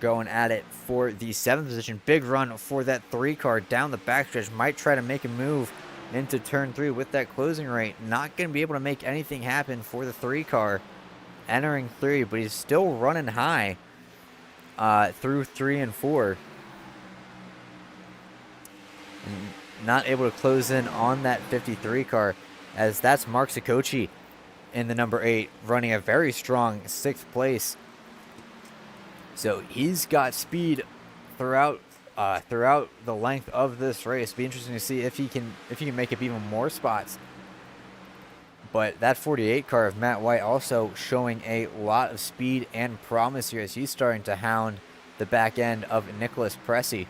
A: going at it for the 7th position. Big run for that 3 car down the backstretch. Might try to make a move into turn 3 with that closing rate. Not going to be able to make anything happen for the 3 car entering 3, but he's still running high through 3 and 4. And not able to close in on that 53 car, as that's Mark Sikochi in the number 8, running a very strong 6th place. So he's got speed throughout the length of this race. Be interesting to see if he can make up even more spots. But that 48 car of Matt White also showing a lot of speed and promise here, as he's starting to hound the back end of Nicholas Pressey.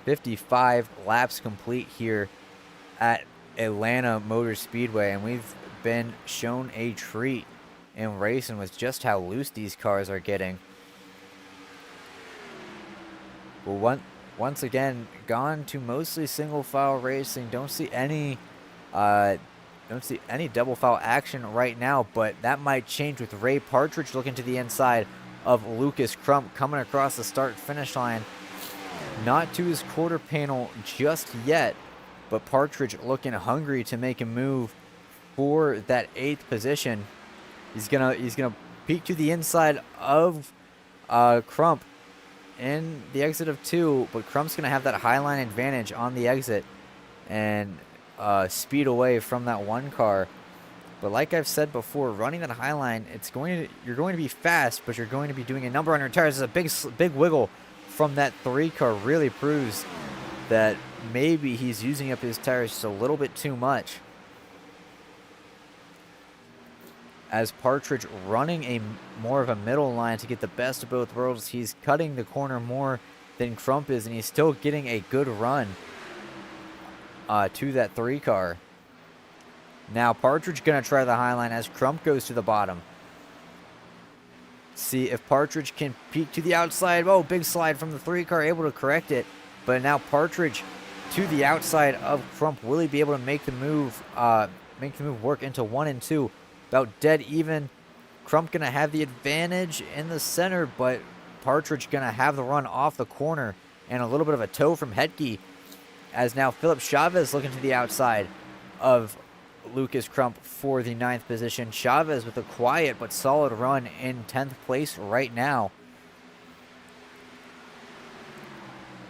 A: "55 laps complete here at Atlanta Motor Speedway, and we've been shown a treat in racing with just how loose these cars are getting. Well, once again, gone to mostly single file racing. Don't see any double file action right now, but that might change with Ray Partridge looking to the inside of Lucas Crump coming across the start finish line. Not to his quarter panel just yet, but Partridge looking hungry to make a move for that 8th position. He's gonna peek to the inside of Crump in the exit of 2, but Crump's gonna have that highline advantage on the exit and speed away from that 1 car. But like I've said before, running that highline, you're going to be fast, but you're going to be doing a number on your tires. A big wiggle from that 3 car really proves that maybe he's using up his tires just a little bit too much. As Partridge running more of a middle line to get the best of both worlds, he's cutting the corner more than Crump is, and he's still getting a good run to that 3 car. Now Partridge gonna try the high line as Crump goes to the bottom. See if Partridge can peek to the outside. Oh, big slide from the 3 car, able to correct it. But now Partridge to the outside of Crump. Will he be able to make the move work into 1 and 2? About dead even. Crump gonna have the advantage in the center, but Partridge gonna have the run off the corner and a little bit of a tow from Hetke. As now Philip Chavez looking to the outside of Lucas Crump for the 9th position. Chavez with a quiet but solid run in 10th place right now.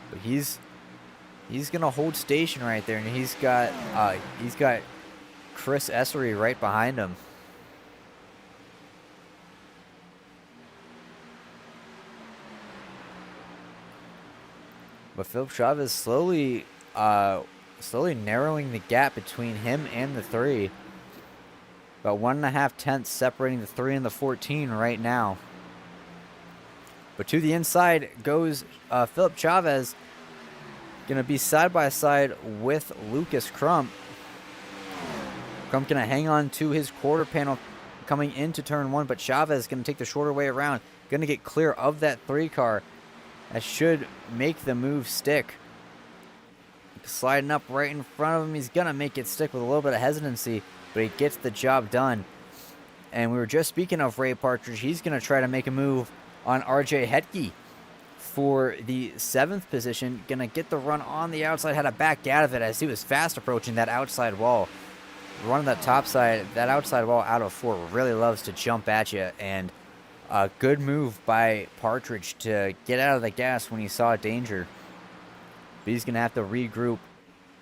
A: But he's gonna hold station right there, and he's got Chris Essery right behind him. But Philip Chavez slowly narrowing the gap between him and the 3. About 1.5 tenths separating the 3 and the 14 right now. But to the inside goes Philip Chavez. Going to be side by side with Lucas Crump. Crump going to hang on to his quarter panel coming into turn 1, but Chavez going to take the shorter way around. Going to get clear of that 3 car. That should make the move stick. Sliding up right in front of him. He's going to make it stick with a little bit of hesitancy, but he gets the job done. And we were just speaking of Ray Partridge. He's going to try to make a move on RJ Hetke for the 7th position. Going to get the run on the outside. Had to back out of it as he was fast approaching that outside wall. Running that top side, that outside wall out of 4 really loves to jump at you. And a good move by Partridge to get out of the gas when he saw danger. But he's going to have to regroup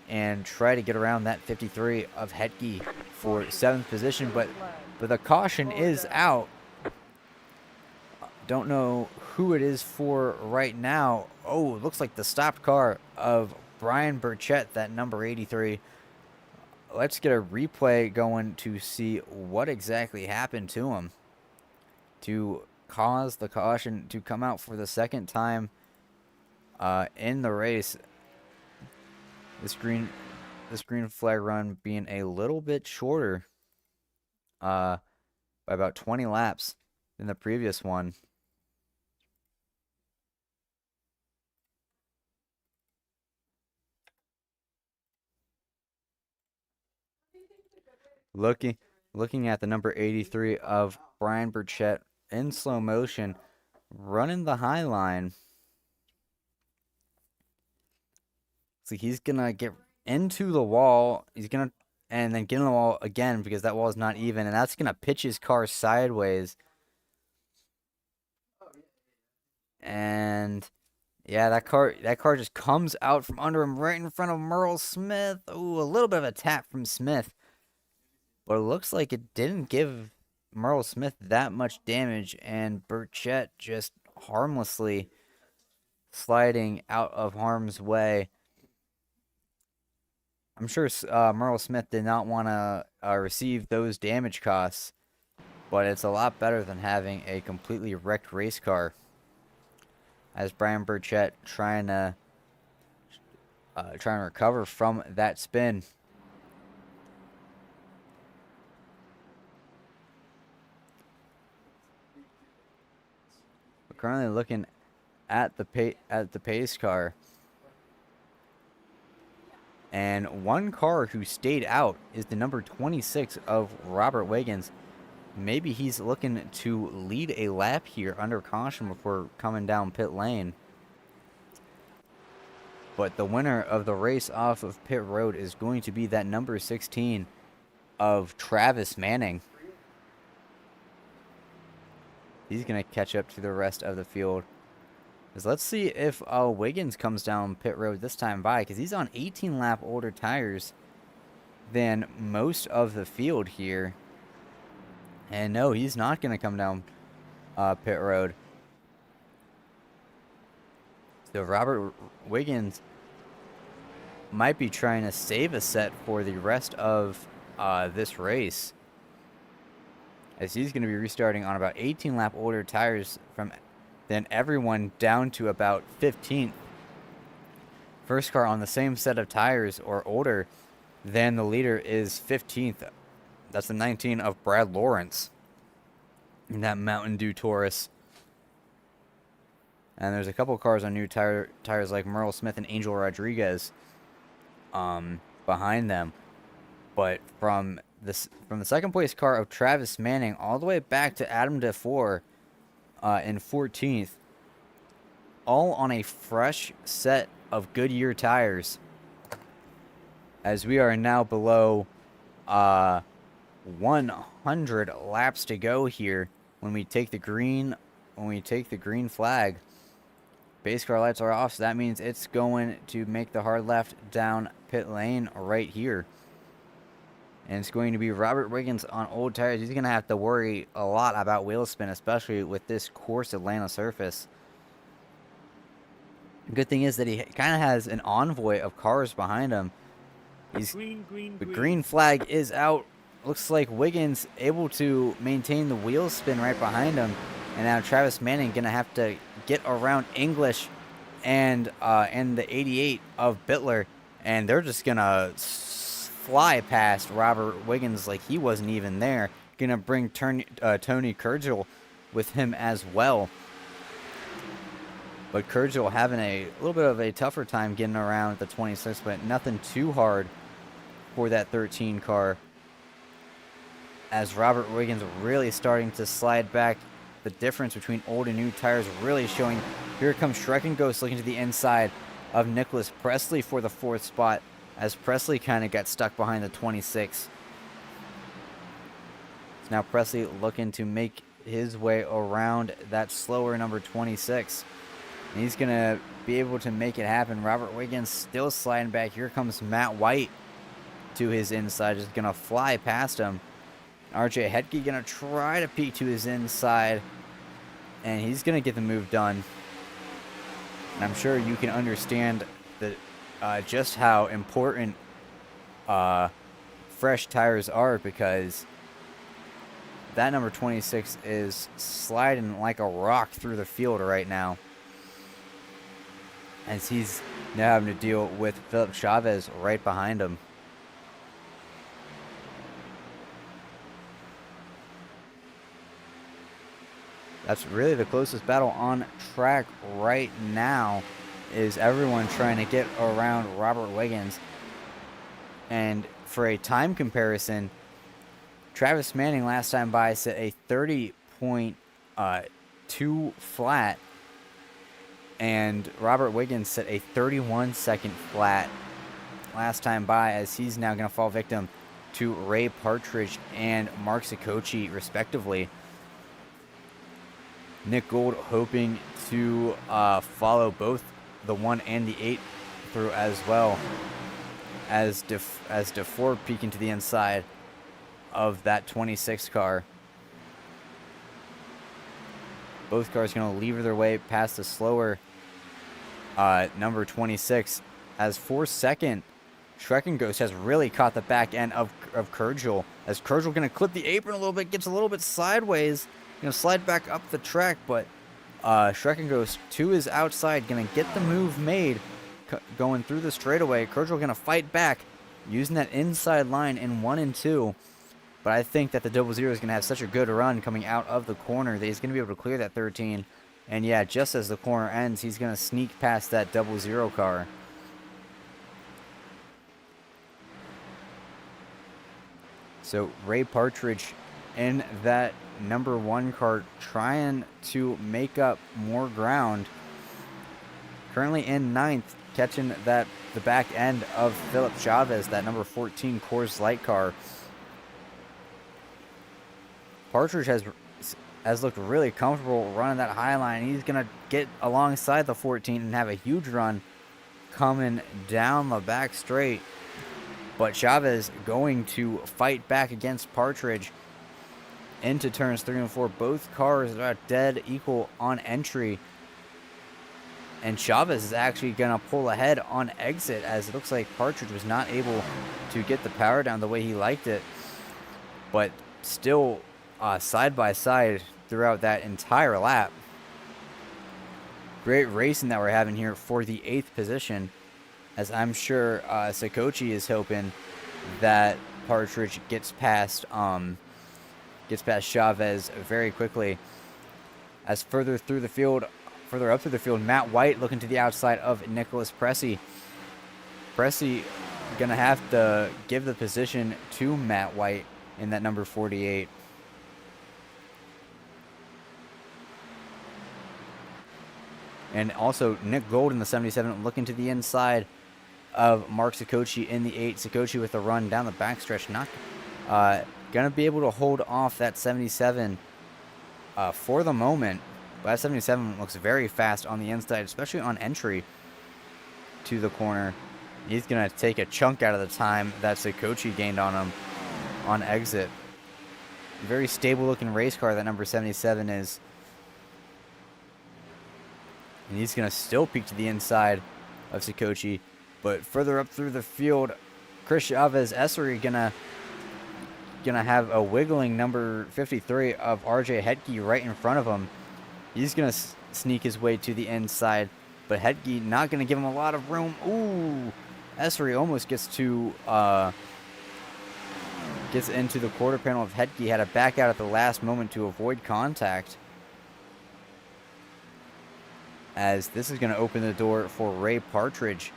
A: and try to get around that 53 of Hetke for 7th position. But the caution is out. Don't know who it is for right now. Oh, looks like the stopped car of Brian Burchett, that number 83. Let's get a replay going to see what exactly happened to him to cause the caution to come out for the 2nd time in the race. This green flag run being a little bit shorter by about 20 laps than the previous one. Looking at the number 83 of Brian Burchett in slow motion, running the high line. So he's gonna get into the wall. He's gonna and then get in the wall again because that wall is not even, and that's gonna pitch his car sideways. And yeah, that car just comes out from under him right in front of Merle Smith. Ooh, a little bit of a tap from Smith. But it looks like it didn't give Merle Smith that much damage, and Burchett just harmlessly sliding out of harm's way. I'm sure Merle Smith did not want to receive those damage costs, but it's a lot better than having a completely wrecked race car. As Brian Burchett trying to recover from that spin. We're currently looking at the pace car. And one car who stayed out is the number 26 of Robert Wiggins. Maybe he's looking to lead a lap here under caution before coming down pit lane. But the winner of the race off of pit road is going to be that number 16 of Travis Manning. He's going to catch up to the rest of the field. Let's see if Wiggins comes down pit road this time by, because he's on 18 lap older tires than most of the field here. And no, he's not going to come down pit road. So Robert Wiggins might be trying to save a set for the rest of this race, as he's going to be restarting on about 18 lap older tires than everyone, down to about 15th. First car on the same set of tires or older than the leader is 15th. That's the 19 of Brad Lawrence in that Mountain Dew Taurus. And there's a couple cars on new tires like Merle Smith and Angel Rodriguez behind them. But from the second place car of Travis Manning all the way back to Adam DeFore in 14th, all on a fresh set of Goodyear tires, as we are now below 100 laps to go here when we take the green flag. Base car lights are off, so that means it's going to make the hard left down pit lane right here. And it's going to be Robert Wiggins on old tires. He's going to have to worry a lot about wheel spin, especially with this coarse Atlanta surface. The good thing is that he kind of has an envoy of cars behind him. The green flag is out. Looks like Wiggins able to maintain the wheel spin right behind him. And now Travis Manning going to have to get around English and the 88 of Bittler. And they're just going to fly past Robert Wiggins like he wasn't even there. Going to bring Tony Kurgel with him as well. But Kurgel having a little bit of a tougher time getting around the 26, but nothing too hard for that 13 car. As Robert Wiggins really starting to slide back. The difference between old and new tires really showing. Here comes Shrek and Ghost looking to the inside of Nicholas Presley for the 4th spot, as Presley kind of got stuck behind the 26. So now Presley looking to make his way around that slower number 26. And he's going to be able to make it happen. Robert Wiggins still sliding back. Here comes Matt White to his inside, just going to fly past him. RJ Hetke going to try to peek to his inside, and he's going to get the move done. And I'm sure you can understand that just how important fresh tires are, because that number 26 is sliding like a rock through the field right now, as he's now having to deal with Philip Chavez right behind him. That's really the closest battle on track right now, is everyone trying to get around Robert Wiggins. And for a time comparison, Travis Manning last time by set a 30.2 flat, and Robert Wiggins set a 31-second flat last time by, as he's now going to fall victim to Ray Partridge and Mark Sikochi respectively. Nick Gould hoping to follow both the 1 and the 8 through as well, as DeFore peeking to the inside of that 26 car. Both cars going to lever their way past the slower number 26, as for second, Shrek Ghost has really caught the back end of Kurgel, as Kurgel going to clip the apron a little bit, gets a little bit sideways, going to slide back up the track, but Shrek Ghost to his outside, going to get the move made, going through the straightaway. Kurgel going to fight back, using that inside line in 1 and 2. But I think that the 00 is going to have such a good run coming out of the corner that he's going to be able to clear that 13. And yeah, just as the corner ends, he's going to sneak past that 00 car. So Ray Partridge in that number 1 car trying to make up more ground. Currently in 9th, catching the back end of Philip Chavez, that number 14 Coors Light car. Partridge has looked really comfortable running that high line. He's going to get alongside the 14 and have a huge run coming down the back straight. But Chavez going to fight back against Partridge into turns 3 and 4. Both cars are dead equal on entry. And Chavez is actually going to pull ahead on exit, as it looks like Partridge was not able to get the power down the way he liked it. But still side by side throughout that entire lap. Great racing that we're having here for the 8th position, as I'm sure Sikochi is hoping that Partridge gets past Chavez very quickly. As further up through the field, Matt White looking to the outside of Nicholas Pressey. Pressey gonna have to give the position to Matt White in that number 48. And also Nick Gold in the 77 looking to the inside of Mark Sikochi in the 8. Sikochi with a run down the backstretch, not gonna be able to hold off that 77 for the moment. But that 77 looks very fast on the inside, especially on entry to the corner. He's gonna take a chunk out of the time that Sikochi gained on him on exit. Very stable looking race car that number 77 is. And he's going to still peek to the inside of Sikochi. But further up through the field, Chris Chavez Essery gonna have a wiggling number 53 of RJ Hetke right in front of him. He's going to sneak his way to the inside, but Hetke not going to give him a lot of room. Ooh, Essery almost gets into the quarter panel of Hetke. Had to back out at the last moment to avoid contact, as this is going to open the door for Ray Partridge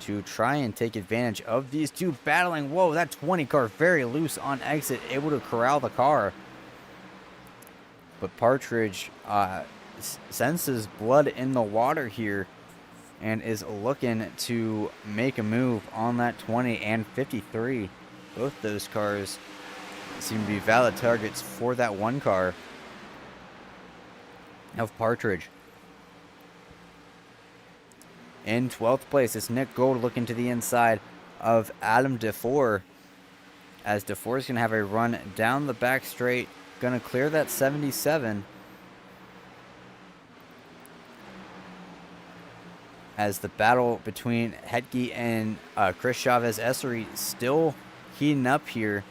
A: to try and take advantage of these two battling. Whoa, that 20 car very loose on exit, able to corral the car. But Partridge senses blood in the water here and is looking to make a move on that 20 and 53. Both those cars seem to be valid targets for that one car of Partridge. In 12th place, it's Nick Gold looking to the inside of Adam DeFore, as DeFore is going to have a run down the back straight, going to clear that 77. As the battle between Hetke and Chris Chavez Essery still heating up here,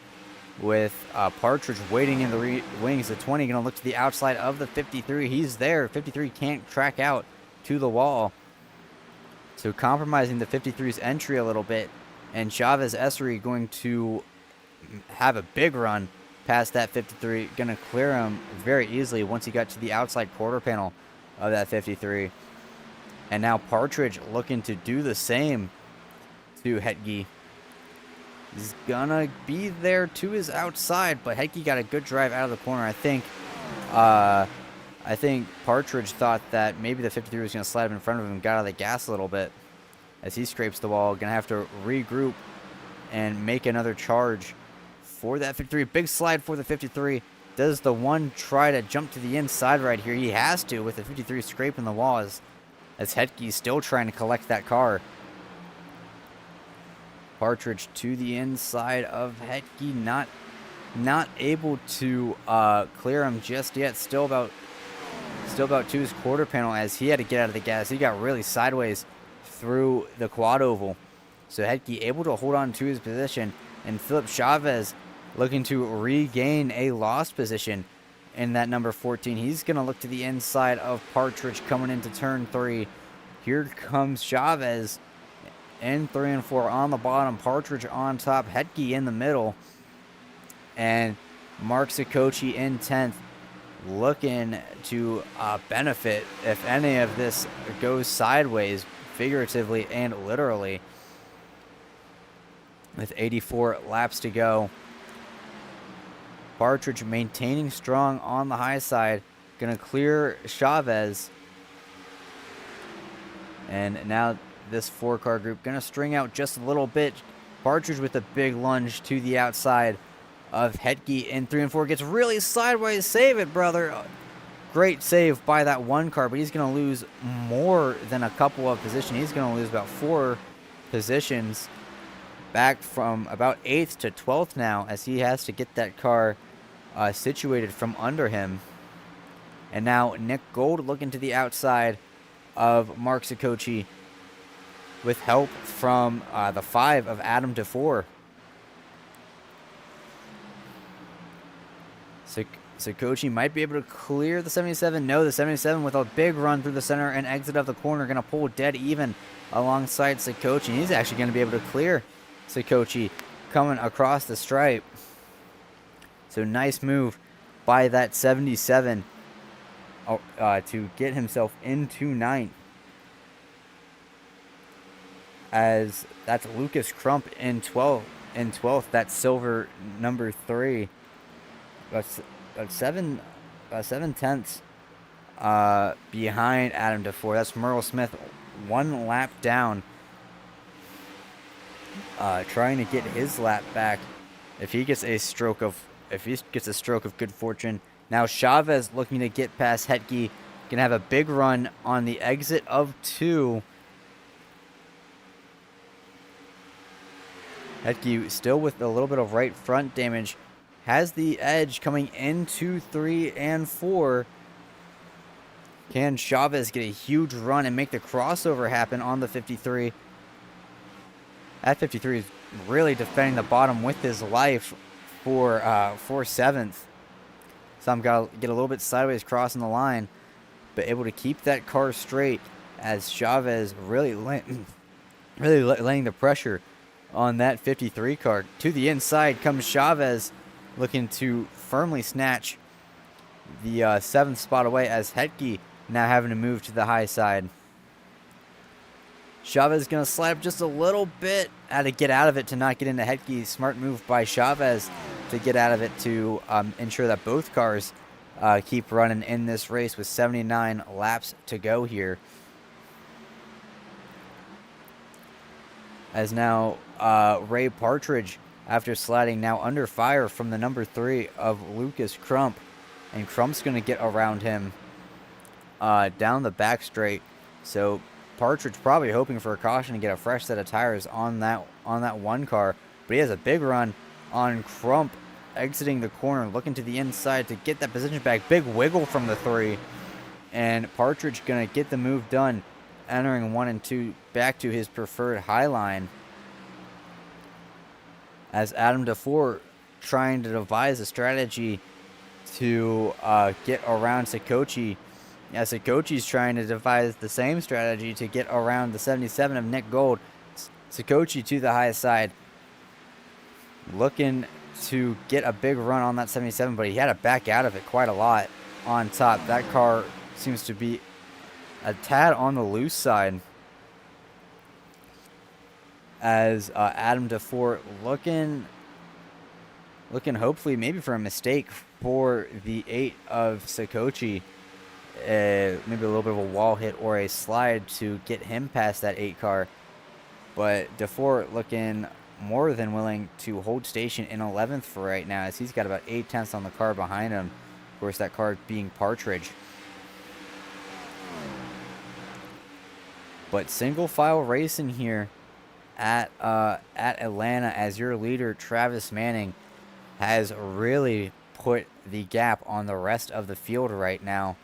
A: with Partridge waiting in the wings. The 20 going to look to the outside of the 53. He's there. 53 can't track out to the wall, so compromising the 53's entry a little bit. And Chavez Essery going to have a big run past that 53. Going to clear him very easily once he got to the outside quarter panel of that 53. And now Partridge looking to do the same to Hetke. He's gonna be there to his outside, but Hetke got a good drive out of the corner. I think Partridge thought that maybe the 53 was gonna slide him in front of him and got out of the gas a little bit as he scrapes the wall. Gonna have to regroup and make another charge for that 53. Big slide for the 53. Does the one try to jump to the inside right here? He has to, with the 53 scraping the wall as Hetke's still trying to collect that car. Partridge to the inside of Hetke, not able to clear him just yet. Still about to his quarter panel, as he had to get out of the gas. He got really sideways through the quad oval, so Hetke able to hold on to his position. And Philip Chavez looking to regain a lost position in that number 14. He's going to look to the inside of Partridge coming into turn 3. Here comes Chavez in 3 and 4 on the bottom. Partridge on top. Hetke in the middle. And Mark Sikochi in 10th, looking to benefit if any of this goes sideways, figuratively and literally, with 84 laps to go. Partridge maintaining strong on the high side, gonna clear Chavez. And now this 4-car group gonna string out just a little bit. Partridge with a big lunge to the outside of Hetke in 3 and 4. Gets really sideways. Save it, brother. Great save by that one car, but he's going to lose more than a couple of positions. He's going to lose about 4 positions, back from about 8th to 12th now, as he has to get that car situated from under him. And now Nick Gold looking to the outside of Mark Sikochi with help from the 5 of Adam DeFore. Sikochi might be able to clear the 77. No, the 77 with a big run through the center and exit of the corner. Going to pull dead even alongside Sikochi. He's actually going to be able to clear Sikochi coming across the stripe. So nice move by that 77 to get himself into 9th. As that's Lucas Crump in 12th. That's silver number 3. That's 7/10 behind Adam DeFore. That's Merle Smith 1 lap down, trying to get his lap back if he gets a stroke of good fortune. Now Chavez looking to get past Hetke, gonna have a big run on the exit of 2. Hetke still with a little bit of right front damage. Has the edge coming into 3 and 4. Can Chavez get a huge run and make the crossover happen on the 53? That 53 is really defending the bottom with his life for 7th. So I'm going to get a little bit sideways crossing the line, but able to keep that car straight as Chavez really laying the pressure on that 53 car. To the inside comes Chavez, looking to firmly snatch the 7th spot away, as Hetke now having to move to the high side. Chavez is going to slide up just a little bit. Had to get out of it to not get into Hetke. Smart move by Chavez to get out of it to ensure that both cars keep running in this race with 79 laps to go here. As now Ray Partridge, after sliding now under fire from the number 3 of Lucas Crump. And Crump's going to get around him down the back straight. So Partridge probably hoping for a caution to get a fresh set of tires on that one car. But he has a big run on Crump, exiting the corner, looking to the inside to get that position back. Big wiggle from the 3. And Partridge going to get the move done, entering 1 and 2 back to his preferred high line. As Adam DeFore trying to devise a strategy to get around Sikochi. Yeah, Sikochi's trying to devise the same strategy to get around the 77 of Nick Gold. Sikochi to the high side, looking to get a big run on that 77, but he had to back out of it quite a lot on top. That car seems to be a tad on the loose side. As Adam DeFore looking hopefully maybe for a mistake for the 8 of Sikochi. Maybe a little bit of a wall hit or a slide to get him past that 8 car. But DeFore looking more than willing to hold station in 11th for right now, as he's got about 8/10 on the car behind him. Of course, that car being Partridge. But single file racing here at Atlanta, as your leader Travis Manning has really put the gap on the rest of the field right now.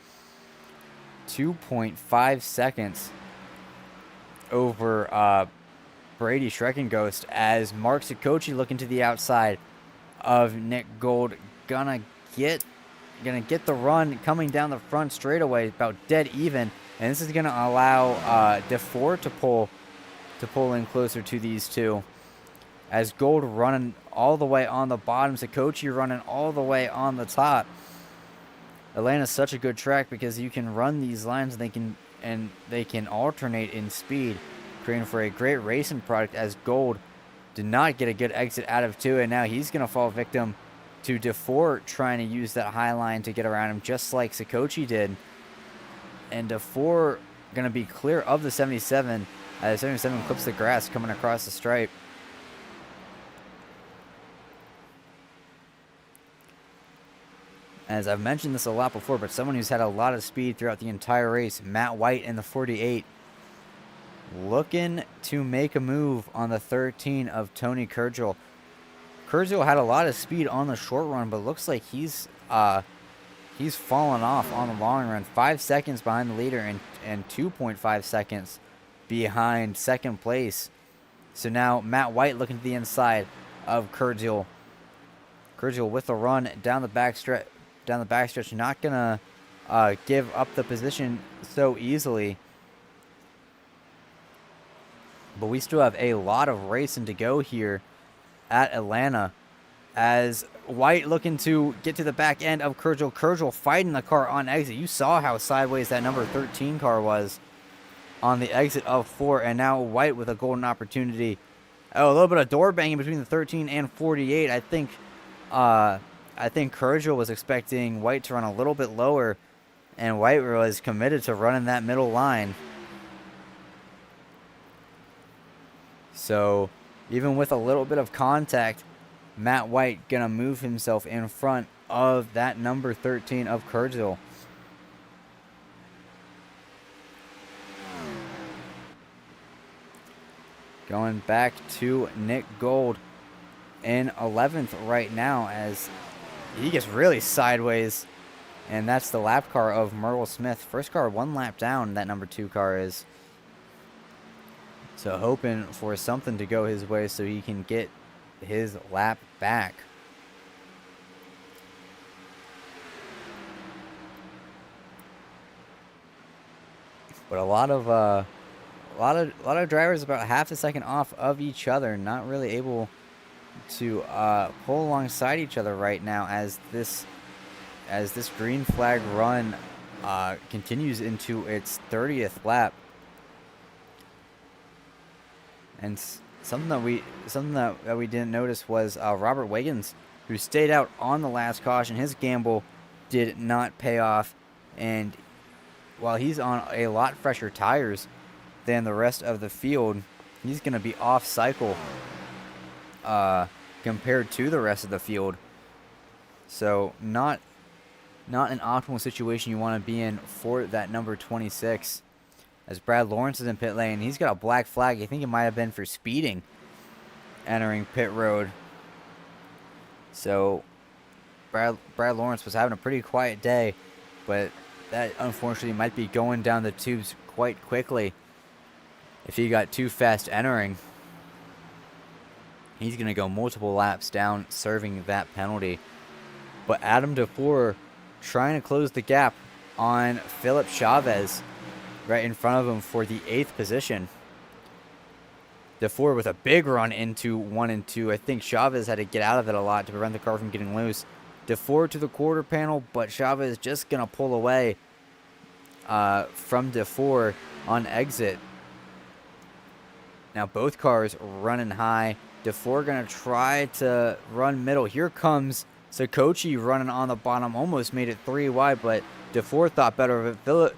A: 2.5 seconds over Brady Schreckenghost, as Mark Sikochi looking to the outside of Nick Gold, gonna get the run coming down the front straightaway, about dead even, and this is gonna allow DeFore to pull in closer to these two, as Gold running all the way on the bottom, Sikochi running all the way on the top. Atlanta's such a good track because you can run these lines and they can alternate in speed, creating for a great racing product, as Gold did not get a good exit out of 2, and now he's going to fall victim to DeFore trying to use that high line to get around him, just like Sikochi did. And DeFore going to be clear of the 77, as 77 clips the grass coming across the stripe. As I've mentioned this a lot before, but someone who's had a lot of speed throughout the entire race, Matt White in the 48, looking to make a move on the 13 of Tony Kurgel. Kurgel had a lot of speed on the short run, but looks like he's fallen off on the long run. 5 seconds behind the leader and 2.5 seconds behind second place. So now Matt White looking to the inside of Kurgel. Kurgel with a run down the backstretch. Not gonna give up the position so easily. But we still have a lot of racing to go here at Atlanta, as White looking to get to the back end of Kurgel. Kurgel fighting the car on exit. You saw how sideways that number 13 car was on the exit of 4, and now White with a golden opportunity. Oh, a little bit of door banging between the 13 and 48. I think Kurgel was expecting White to run a little bit lower, and White was committed to running that middle line. So even with a little bit of contact, Matt White gonna move himself in front of that number 13 of Kurgel. Going back to Nick Gold in 11th right now, as he gets really sideways, and that's the lap car of Merle Smith. First car 1 lap down, that number 2 car is. So hoping for something to go his way so he can get his lap back. But a lot of drivers about half a second off of each other, not really able to pull alongside each other right now as this green flag run continues into its 30th lap. And something that we didn't notice was Robert Wiggins, who stayed out on the last caution. His gamble did not pay off, and while he's on a lot fresher tires than the rest of the field, he's going to be off cycle compared to the rest of the field. So not an optimal situation you want to be in for that number 26. As Brad Lawrence is in pit lane, he's got a black flag. I think it might have been for speeding entering pit road. So Brad Lawrence was having a pretty quiet day, but that unfortunately might be going down the tubes quite quickly if he got too fast entering. He's going to go multiple laps down, serving that penalty. But Adam DeFore trying to close the gap on Philip Chavez right in front of him for the 8th position. DeFore with a big run into 1 and 2. I think Chavez had to get out of it a lot to prevent the car from getting loose. DeFore to the quarter panel, but Chavez just going to pull away from DeFore on exit. Now both cars running high. DeFore going to try to run middle. Here comes Sikochi running on the bottom. Almost made it 3 wide, but DeFore thought better of it.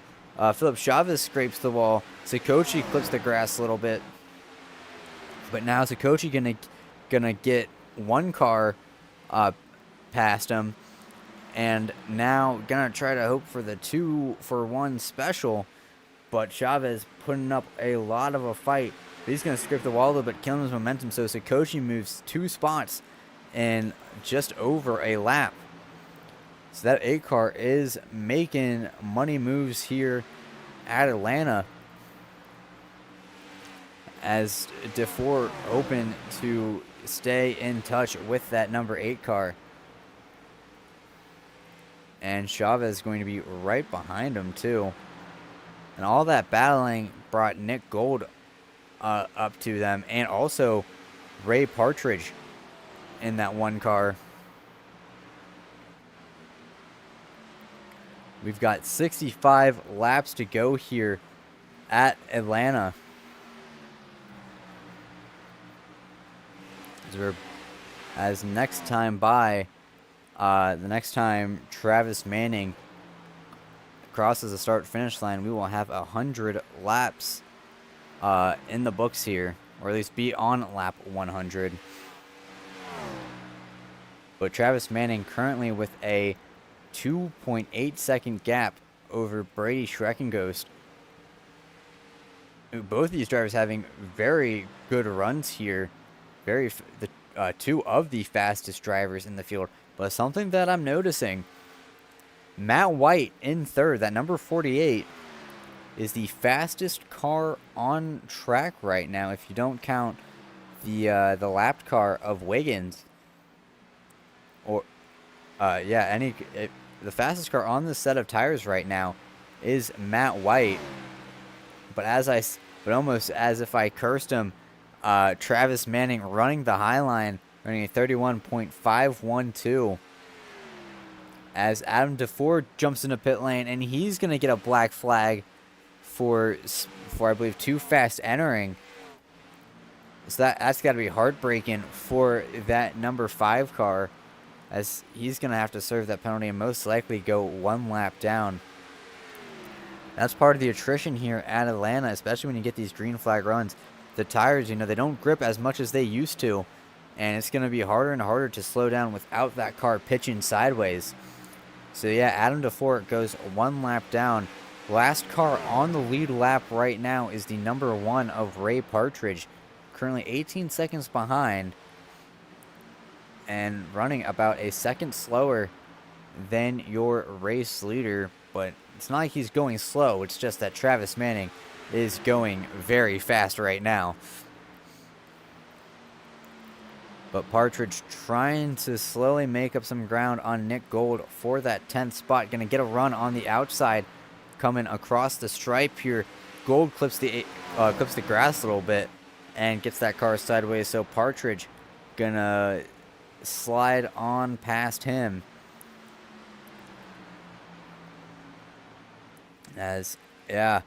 A: Philip Chavez scrapes the wall. Sikochi clips the grass a little bit. But now Sikochi gonna get 1 car past him. And now gonna try to hope for the 2-for-1 special. But Chavez putting up a lot of a fight. But he's gonna scrape the wall a little bit, killing his momentum. So Sikochi moves 2 spots in just over a lap. So that 8 car is making money moves here at Atlanta, as DeFore open to stay in touch with that number 8 car. And Chavez is going to be right behind him too. And all that battling brought Nick Gold up to them, and also Ray Partridge in that 1 car. We've got 65 laps to go here at Atlanta. As next time by, the next time Travis Manning crosses the start-finish line, we will have 100 laps in the books here, or at least be on lap 100. But Travis Manning currently with a 2.8 second gap over Brady Schreckengost. Both of these drivers having very good runs here. Two of the fastest drivers in the field. But something that I'm noticing, Matt White in third, that number 48, is the fastest car on track right now, if you don't count the lapped car of Wiggins. Or, the fastest car on this set of tires right now is Matt White. But almost as if I cursed him, Travis Manning running the high line, running a 31.512. As Adam DeFord jumps into pit lane, and he's going to get a black flag for I believe too fast entering. So that's got to be heartbreaking for that number 5 car, as he's going to have to serve that penalty and most likely go one lap down. That's part of the attrition here at Atlanta, especially when you get these green flag runs. The tires, they don't grip as much as they used to, and it's going to be harder and harder to slow down without that car pitching sideways. So yeah, Adam DeFort goes one lap down. Last car on the lead lap right now is the number 1 of Ray Partridge, currently 18 seconds behind and running about a second slower than your race leader. But it's not like he's going slow, it's just that Travis Manning is going very fast right now. But Partridge trying to slowly make up some ground on Nick Gold for that 10th spot. Going to get a run on the outside, coming across the stripe here. Gold clips the grass a little bit and gets that car sideways. So Partridge going to slide on past him. Adam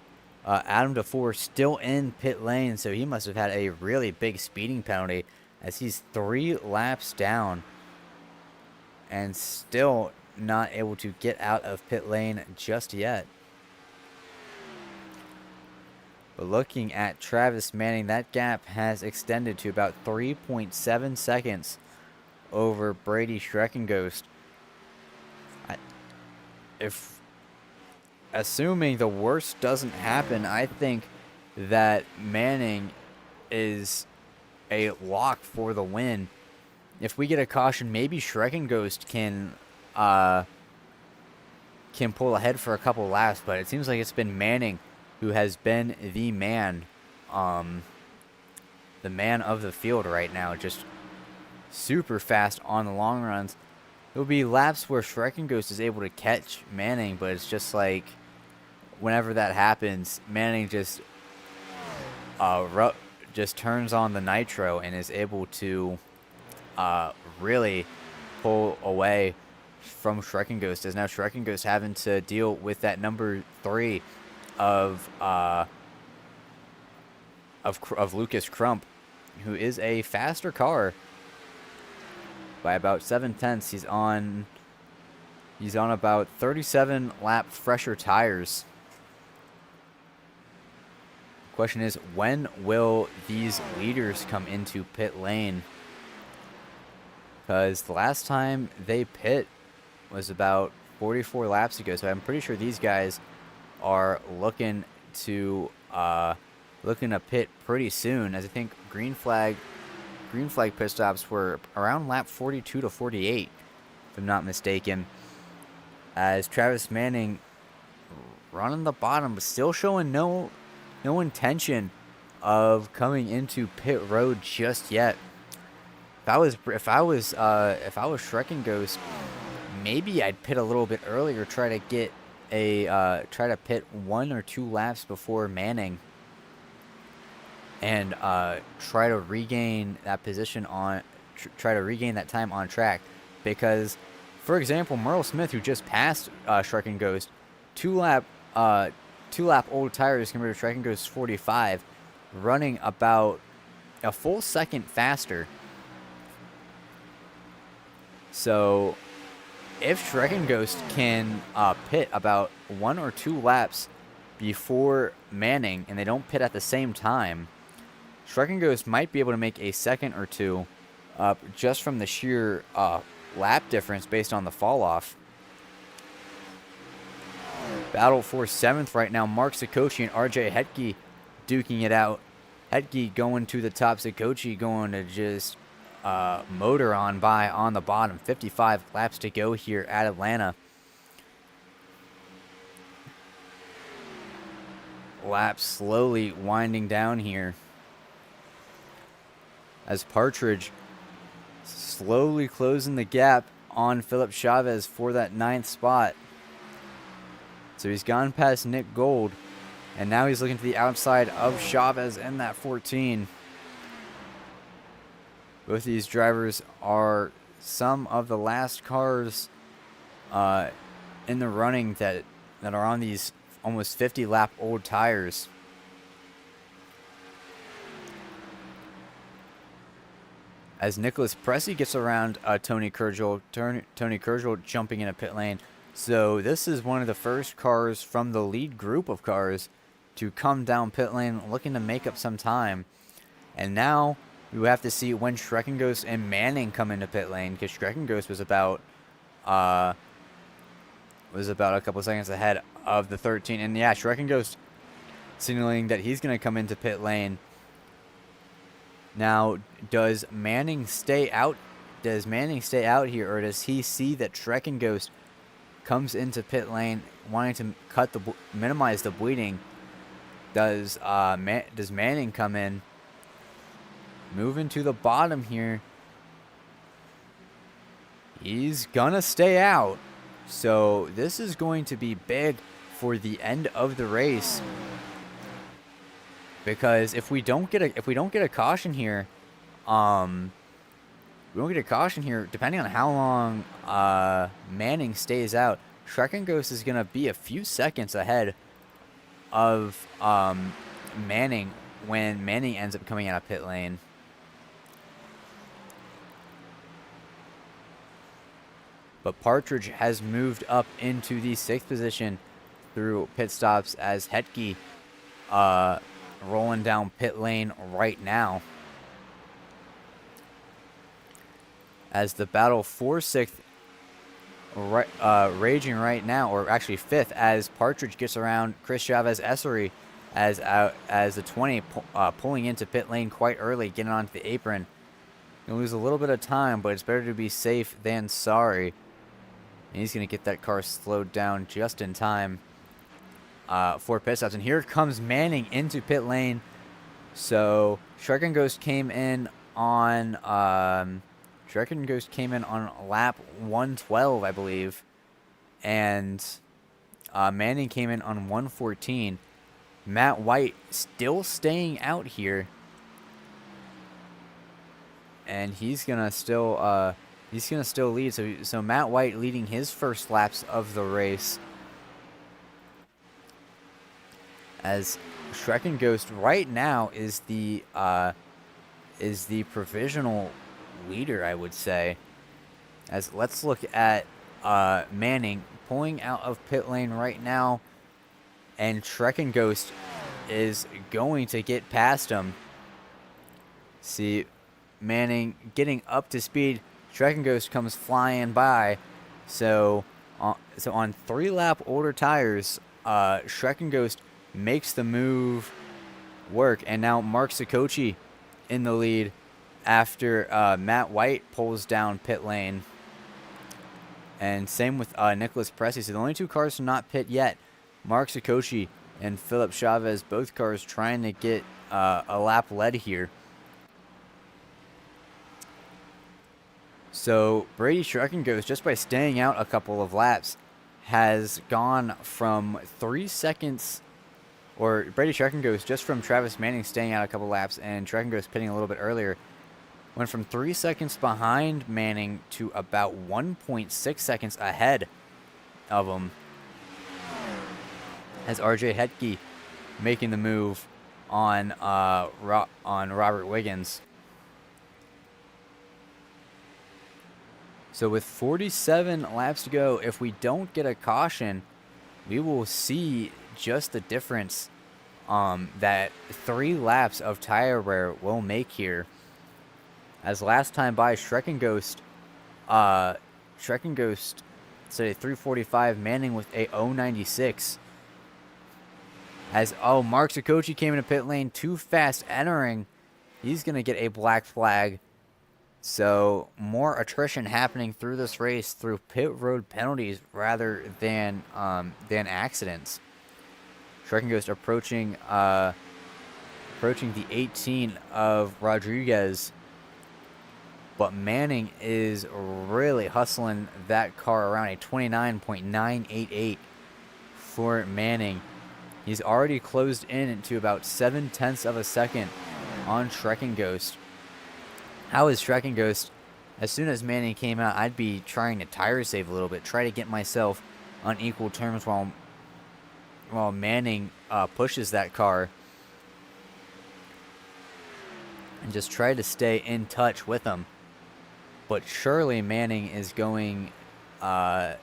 A: DeFore still in pit lane, so he must have had a really big speeding penalty, as he's 3 laps down and still not able to get out of pit lane just yet. But looking at Travis Manning, that gap has extended to about 3.7 seconds over Brady Schreckengost. If assuming the worst doesn't happen, I think that Manning is a lock for the win. If we get a caution, maybe Schreckengost can pull ahead for a couple laps, but it seems like it's been Manning who has been the man of the field right now, just super fast on the long runs. There'll be laps where Schreckengost is able to catch Manning, but it's just like whenever that happens, Manning just turns on the nitro and is able to really pull away from Schreckengost. As now Schreckengost having to deal with that number 3 of Lucas Crump, who is a faster car by about 7/10. He's on about 37 lap fresher tires. Question is, when will these leaders come into pit lane? Because the last time they pit was about 44 laps ago, so I'm pretty sure these guys are looking to pit pretty soon, as I think green flag pit stops were around lap 42 to 48, if I'm not mistaken. As Travis Manning running the bottom, but still showing no intention of coming into pit road just yet. If I was Schreckengost, maybe I'd pit a little bit earlier, try to pit 1 or 2 laps before Manning, and try to regain that position try to regain that time on track. Because, for example, Merle Smith, who just passed Schreckengost, 2 lap old tires compared to Schreckengost's 45, running about a full second faster. So if Schreckengost can pit about 1 or 2 laps before Manning, and they don't pit at the same time, Schreckengost might be able to make a second or 2 just from the sheer lap difference based on the fall off. Battle for 7th right now. Mark Sikochi and RJ Hetke duking it out. Hetke going to the top. Sikochi going to just motor on by on the bottom. 55 laps to go here at Atlanta. Laps slowly winding down here as Partridge slowly closing the gap on Philip Chavez for that 9th spot. So he's gone past Nick Gold, and now he's looking to the outside of Chavez in that 14. Both these drivers are some of the last cars in the running that are on these almost 50-lap old tires. As Nicholas Pressey gets around Tony Kurgel, Tony Kurgel jumping in a pit lane. So this is one of the first cars from the lead group of cars to come down pit lane looking to make up some time. And now we have to see when Schreckenghost and Manning come into pit lane, because Schreckenghost was about a couple seconds ahead of the 13. And yeah, Schreckenghost signaling that he's going to come into pit lane. Now, does Manning stay out? Does Manning stay out here, or does he see that Schreckenghost comes into pit lane wanting to minimize the bleeding? Does Manning come in? Moving to the bottom here. He's gonna stay out. So this is going to be big for the end of the race. Because if we don't get a caution here, depending on how long Manning stays out, Schreckenghost is gonna be a few seconds ahead of Manning when Manning ends up coming out of pit lane. But Partridge has moved up into the 6th position through pit stops as Hetke rolling down pit lane right now. As the battle for 6th raging right now, or actually 5th, as Partridge gets around Chris Chavez Essery as the 20 pulling into pit lane quite early, getting onto the apron. Gonna lose a little bit of time, but it's better to be safe than sorry. And he's gonna get that car slowed down just in time for pit stops. And here comes Manning into pit lane. So Schreckenghost came in on lap 112, I believe, and Manning came in on 114. Matt White still staying out here, and he's gonna still lead. So Matt White leading his first laps of the race, as Schreckenghost right now is the provisional leader, I would say. As let's look at Manning pulling out of pit lane right now, and Schreckenghost is going to get past him. See Manning getting up to speed. Schreckenghost comes flying by. So on 3-lap older tires, Schreckenghost makes the move work, and now Mark Sikochi in the lead after Matt White pulls down pit lane. And same with Nicholas Pressey. So the only 2 cars to not pit yet, Mark Sikochi and Philip Chavez, both cars trying to get a lap lead here. So Brady Schreckenghost, just by staying out a couple of laps, has gone from 3 seconds, or Brady Schreckenghost, just from Travis Manning staying out a couple laps and Schreckenghost pitting a little bit earlier, went from 3 seconds behind Manning to about 1.6 seconds ahead of him. As RJ Hetke making the move on Robert Wiggins. So with 47 laps to go, if we don't get a caution, we will see just the difference that 3 laps of tire wear will make here. As last time by, Schreckenghost So a 345, Manning with a 096. As, Mark Sakochi came into pit lane too fast entering. He's going to get a black flag. So more attrition happening through this race through pit road penalties rather than accidents. Shrek and Ghost approaching the 18 of Rodriguez. But Manning is really hustling that car around a 29.988 for Manning. He's already closed in into about 0.7 of a second on Shrek and Ghost. How is Shrek and Ghost? As soon as Manning came out, I'd be trying to tire save a little bit, try to get myself on equal terms while Manning pushes that car. And just try to stay in touch with him. But surely Manning is going to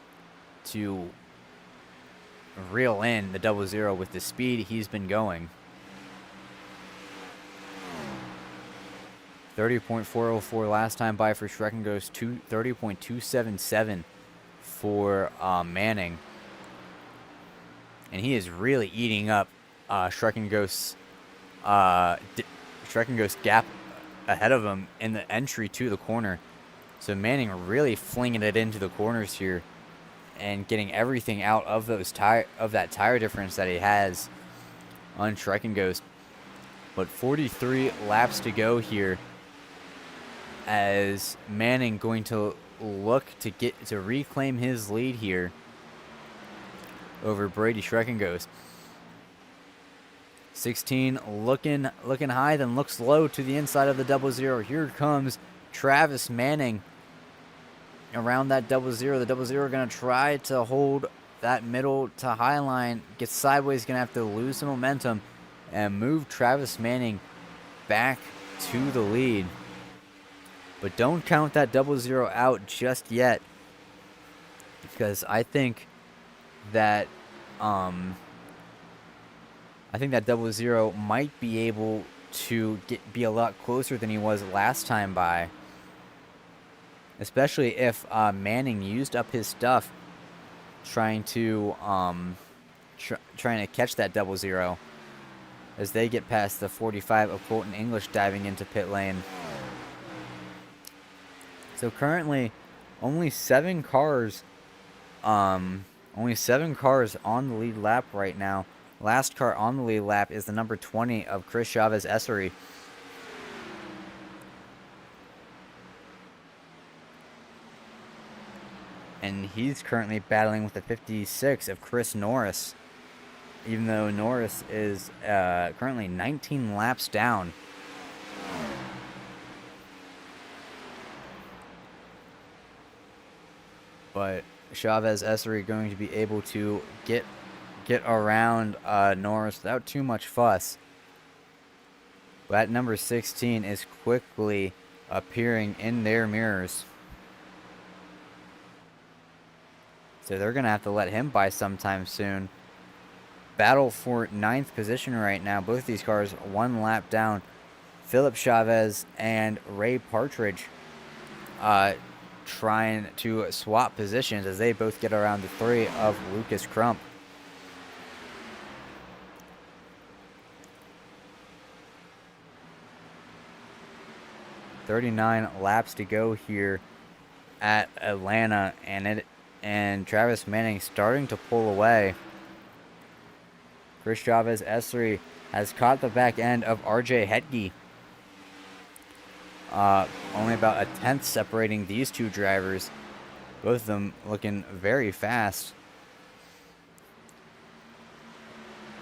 A: reel in the 00 with the speed he's been going. 30.404 last time by for Shrek and Ghost, 30.277 for Manning. And he is really eating up Shrek and Ghost's gap ahead of him in the entry to the corner. So Manning really flinging it into the corners here and getting everything out of that tire difference that he has on Shrek and Ghost. But 43 laps to go here as Manning going to look to reclaim his lead here over Brady Shrek and Ghost. 16 looking high, then looks low to the inside of the 00. Here comes Travis Manning around that 00. The 00 going to try to hold that middle to high line. Gets sideways, going to have to lose some momentum and move Travis Manning back to the lead. But don't count that 00 out just yet, because I think that 00 might be able to be a lot closer than he was last time by. Especially if Manning used up his stuff trying to catch that 00 as they get past the 45 of Colton English diving into pit lane. So currently, only 7 cars on the lead lap right now. Last car on the lead lap is the number 20 of Chris Chavez Essery. And he's currently battling with the 56 of Chris Norris, even though Norris is currently 19 laps down. But Chavez Essery going to be able to get around Norris without too much fuss. But that number 16 is quickly appearing in their mirrors. So they're going to have to let him by sometime soon. Battle for 9th position right now. Both these cars 1 lap down. Philip Chavez and Ray Partridge trying to swap positions as they both get around the 3 of Lucas Crump. $39 laps to go here at Atlanta, and Travis Manning starting to pull away. Chris Chavez Essery has caught the back end of RJ Hetke. Only about a 10th separating these two drivers. Both of them looking very fast.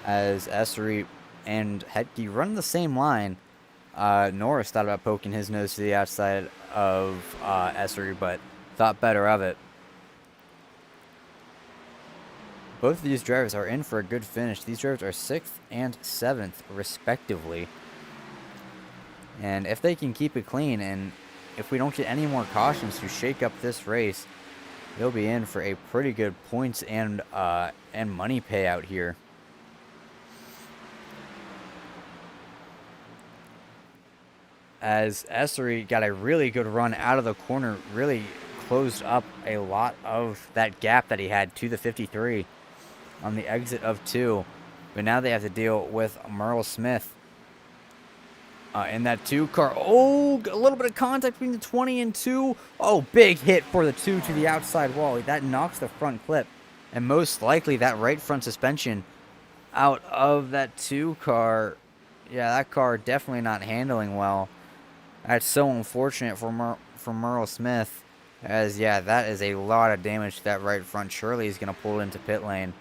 A: As Essery and Hetke run the same line. Norris thought about poking his nose to the outside of Essery, but thought better of it. Both of these drivers are in for a good finish. These drivers are 6th and 7th, respectively. And if they can keep it clean, and if we don't get any more cautions to shake up this race, they'll be in for a pretty good points and money payout here. As Essery got a really good run out of the corner, really closed up a lot of that gap that he had to the 53 on the exit of 2. But now they have to deal with Merle Smith in that 2 car. Oh, a little bit of contact between the 20 and 2. Oh, big hit for the 2 to the outside wall. That knocks the front clip. And most likely that right front suspension out of that 2 car. Yeah, that car definitely not handling well. That's so unfortunate for Merle Smith. As, yeah, that is a lot of damage to that right front. Surely he's going to pull it into pit lane.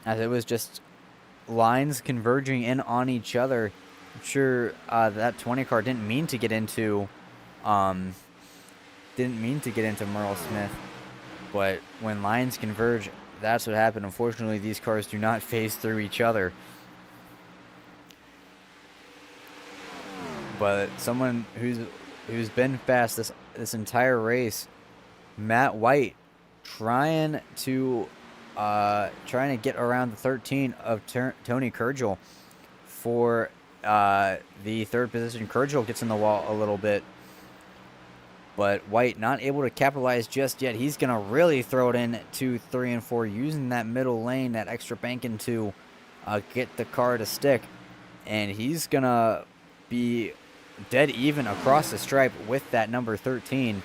A: As it was just lines converging in on each other. I'm sure that 20 car didn't mean to get into Merle Smith, but when lines converge, that's what happened. Unfortunately, these cars do not phase through each other. But someone who's been fast this entire race, Matt White, trying to get around the 13 of Tony Kurgel for the third position. Kurgel gets in the wall a little bit, but White not able to capitalize just yet. He's going to really throw it in to 3 and 4, using that middle lane, that extra banking to get the car to stick. And he's going to be dead even across the stripe with that number 13.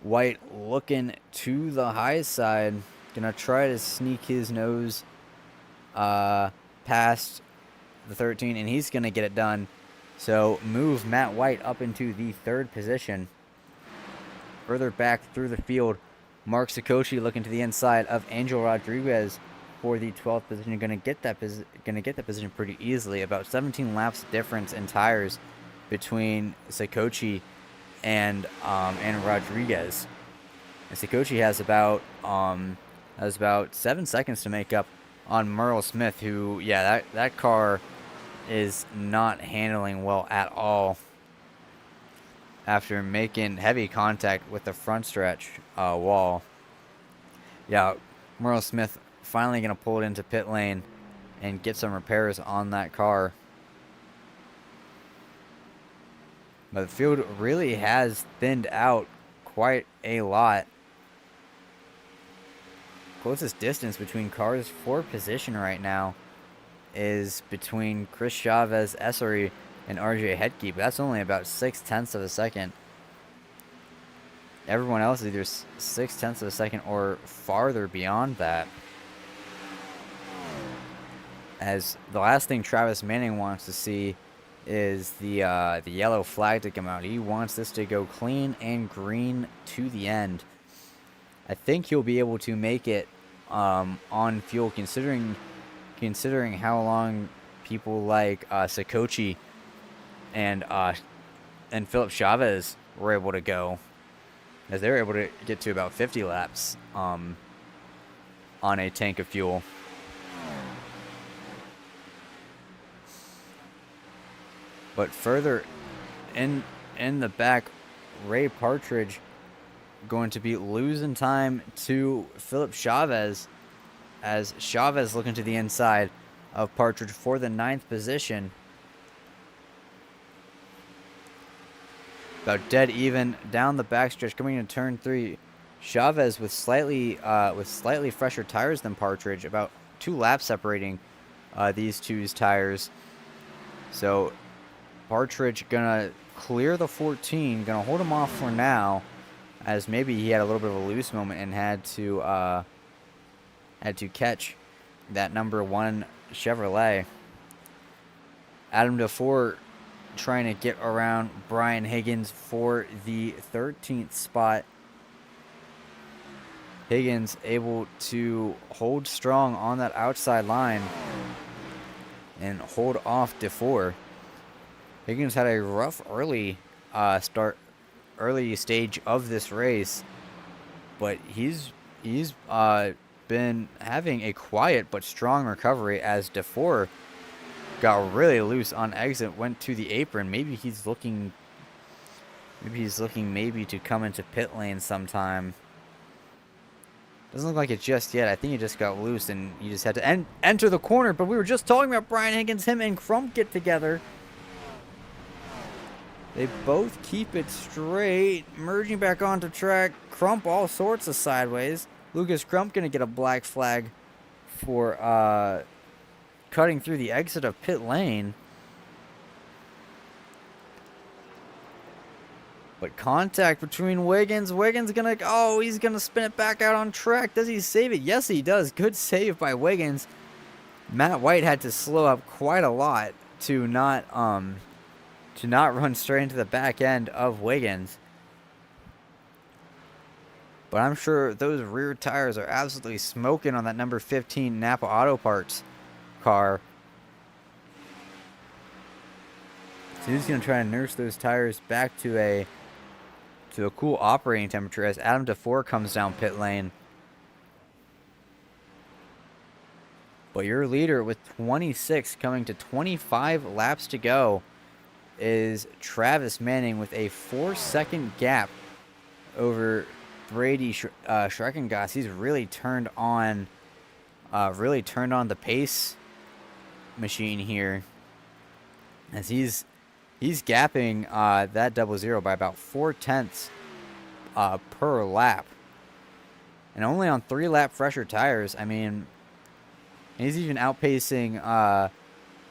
A: White looking to the high side, gonna try to sneak his nose past the 13, and he's gonna get it done. So move Matt White up into the 3rd position. Further back through the field, Mark Sikochi looking to the inside of Angel Rodriguez for the 12th position. Gonna get that position pretty easily. About 17 laps difference in tires between Sikochi and Rodriguez. And Sikochi has about 7 seconds to make up on Merle Smith, who, yeah, that car is not handling well at all after making heavy contact with the front stretch wall. Yeah, Merle Smith finally going to pull it into pit lane and get some repairs on that car. But the field really has thinned out quite a lot. Closest distance between cars for position right now is between Chris Chavez, Essery, and RJ Hedke, but that's only about 0.6 of a second. Everyone else is either 0.6 of a second or farther beyond that. As the last thing Travis Manning wants to see is the yellow flag to come out. He wants this to go clean and green to the end. I think he'll be able to make it on fuel, considering how long people like Sikochi and Philip Chavez were able to go, as they were able to get to about 50 laps on a tank of fuel. But further in the back, Ray Partridge going to be losing time to Philip Chavez, as Chavez looking to the inside of Partridge for the 9th position. About dead even down the backstretch coming into turn 3. Chavez with slightly fresher tires than Partridge, about 2 laps separating these two's tires. So Partridge gonna clear the 14, gonna hold him off for now, as maybe he had a little bit of a loose moment and had to catch that number 1 Chevrolet. Adam DeFore trying to get around Brian Higgins for the 13th spot. Higgins able to hold strong on that outside line and hold off DeFore. Higgins had a rough early stage of this race, but he's been having a quiet but strong recovery, as DeFore got really loose on exit, went to the apron. Maybe he's looking to come into pit lane sometime. Doesn't look like it just yet. I think he just got loose and he just had to enter the corner. But we were just talking about Brian Higgins. Him and Crump get together. They both keep it straight, merging back onto track. Crump all sorts of sideways. Lucas Crump going to get a black flag for cutting through the exit of pit lane. But contact between Wiggins. Wiggins going to, oh, he's going to spin it back out on track. Does he save it? Yes, he does. Good save by Wiggins. Matt White had to slow up quite a lot to not run straight into the back end of Wiggins. But I'm sure those rear tires are absolutely smoking on that number 15 Napa Auto Parts car. So he's going to try to nurse those tires back to a cool operating temperature as Adam DeFore comes down pit lane. But your leader with 26 coming to 25 laps to go is Travis Manning with a 4-second gap over Brady Schreckengoss. He's really turned on the pace machine here, as he's gapping that 00 by about 0.4 per lap, and only on 3-lap fresher tires. I mean, he's even outpacing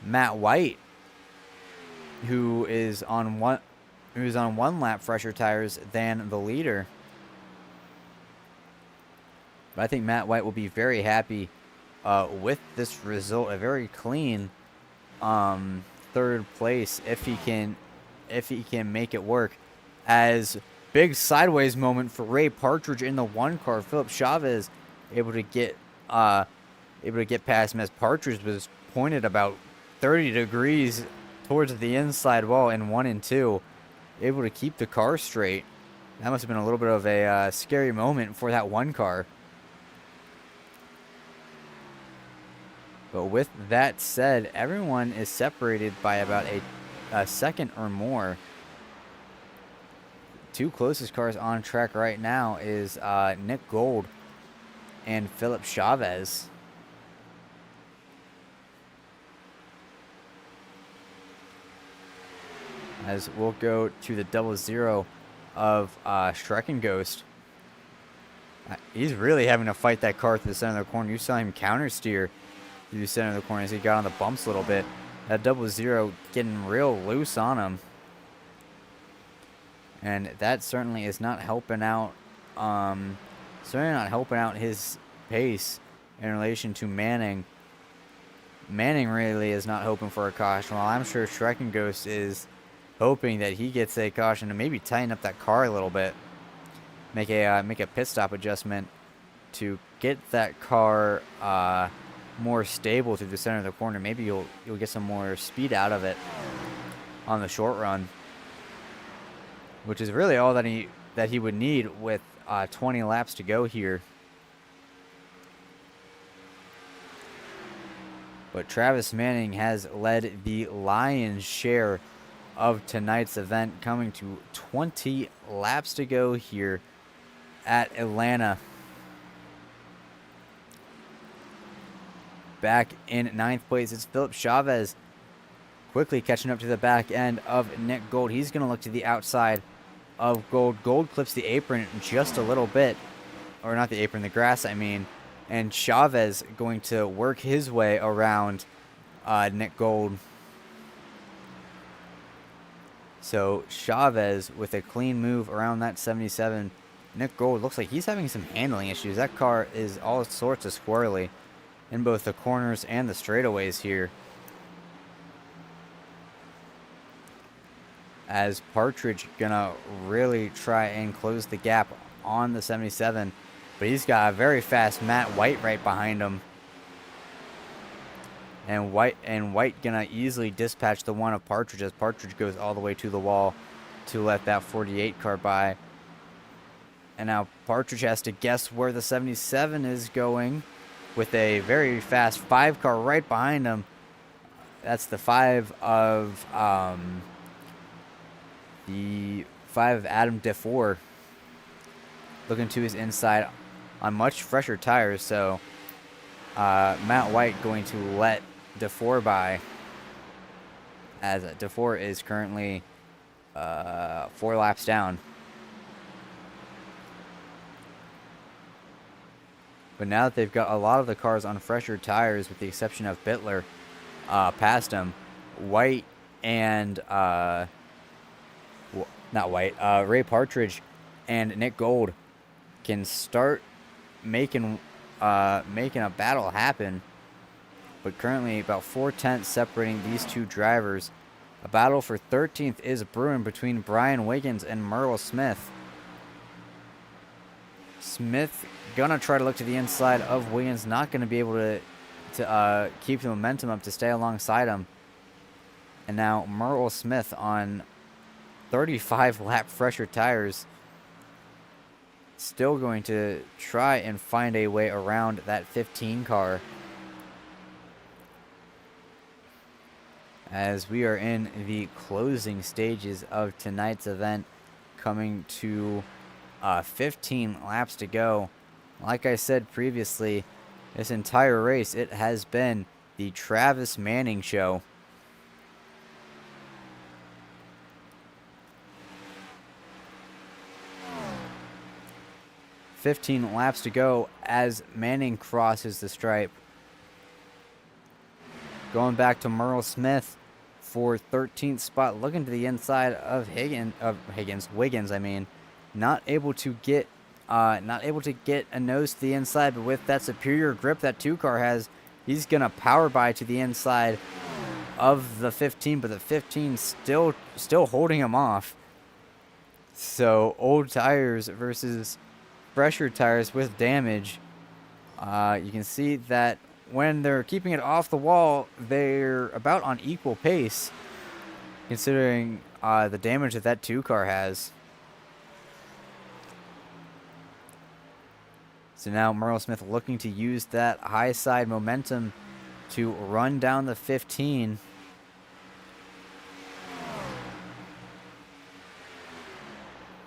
A: Matt White, who is on 1 lap fresher tires than the leader. But I think Matt White will be very happy with this result. A very clean third place if he can make it work. As big sideways moment for Ray Partridge in the 1 car. Philip Chavez able to get past him as Partridge was pointed about 30 degrees towards the inside wall in 1 and 2, able to keep the car straight. That must have been a little bit of a scary moment for that 1 car. But with that said, everyone is separated by about a second or more. 2 closest cars on track right now is Nick Gold and Philip Chavez. As we'll go to the 00 of Schreckenghost. He's really having to fight that car through the center of the corner. You saw him counter steer through the center of the corner as he got on the bumps a little bit. That 00 getting real loose on him. And that certainly is not helping out. Certainly not helping out his pace in relation to Manning. Manning really is not hoping for a caution, while I'm sure Schreckenghost is hoping that he gets a caution to maybe tighten up that car a little bit. Make a pit stop adjustment to get that car more stable through the center of the corner. Maybe you'll get some more speed out of it on the short run, which is really all that he would need with 20 laps to go here. But Travis Manning has led the lion's share of tonight's event, coming to 20 laps to go here at Atlanta. Back in 9th place, it's Philip Chavez, quickly catching up to the back end of Nick Gold. He's going to look to the outside of Gold. Gold clips the apron just a little bit, or not the apron, the grass, I mean. And Chavez going to work his way around Nick Gold. So Chavez with a clean move around that 77. Nick Gold looks like he's having some handling issues. That car is all sorts of squirrely in both the corners and the straightaways here. As Partridge gonna really try and close the gap on the 77, but he's got a very fast Matt White right behind him. And White gonna easily dispatch the 1 of Partridge as Partridge goes all the way to the wall to let that 48 car by. And now Partridge has to guess where the 77 is going with a very fast 5 car right behind him. That's the 5 of Adam DeFore, looking to his inside on much fresher tires. So Matt White going to let DeFore by, as DeFore is currently 4 laps down. But now that they've got a lot of the cars on fresher tires, with the exception of Bittler, past him, White and not White, Ray Partridge and Nick Gold can start making a battle happen. But currently, about 4/10 separating these two drivers. A battle for 13th is brewing between Brian Wiggins and Merle Smith. Smith gonna try to look to the inside of Wiggins, not gonna be able to keep the momentum up to stay alongside him. And now Merle Smith on 35 lap fresher tires, still going to try and find a way around that 15 car. As we are in the closing stages of tonight's event, coming to 15 laps to go. Like I said previously, this entire race, it has been the Travis Manning show. "15 laps to go as Manning crosses the stripe. Going back to Merle Smith for 13th spot, looking to the inside of Wiggins. I mean, not able to get a nose to the inside, but with that superior grip that 2 car has, he's gonna power by to the inside of the 15, but the 15 still holding him off. So old tires versus fresher tires with damage. You can see that when they're keeping it off the wall, they're about on equal pace, considering the damage that 2 car has. So now Merle Smith looking to use that high side momentum to run down the 15.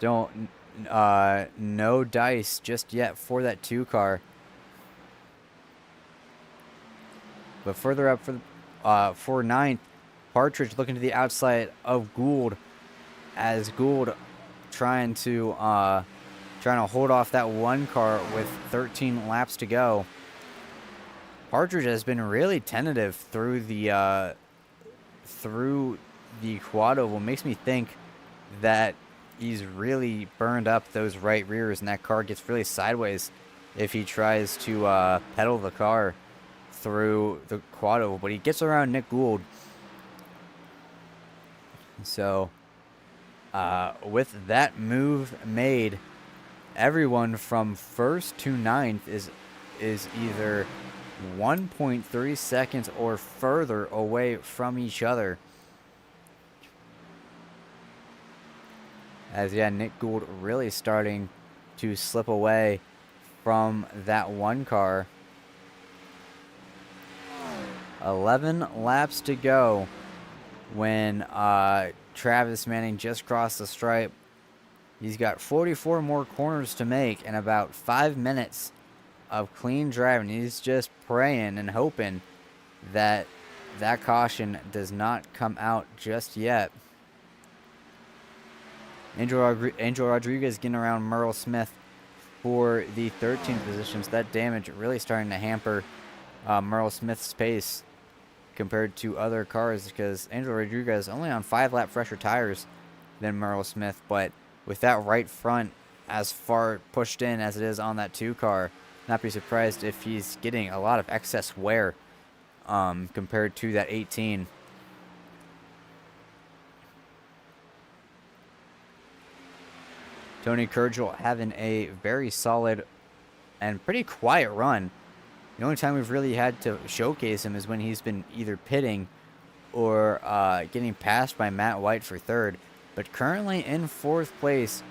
A: No dice just yet for that 2 car. But further up for 9th, Partridge looking to the outside of Gould, as Gould trying to hold off that 1 car with 13 laps to go. Partridge has been really tentative through the quad oval. Makes me think that he's really burned up those right rears, and that car gets really sideways if he tries to pedal the car through the quad oval. But he gets around Nick Gould. So with that move made, everyone from 1st to 9th is either 1.3 seconds or further away from each other. As Nick Gould really starting to slip away from that 1 car. 11 laps to go when Travis Manning just crossed the stripe. He's got 44 more corners to make and about 5 minutes of clean driving. He's just praying and hoping that that caution does not come out just yet. Angel Rodriguez getting around Merle Smith for the 13th position. So that damage really starting to hamper Merle Smith's pace compared to other cars, because Angel Rodriguez only on 5 lap fresher tires than Merle Smith, but with that right front as far pushed in as it is on that 2 car, not be surprised if he's getting a lot of excess wear compared to that 18. Tony Kurgel having a very solid and pretty quiet run. The only time we've really had to showcase him is when he's been either pitting or getting passed by Matt White for 3rd. But currently in 4th place,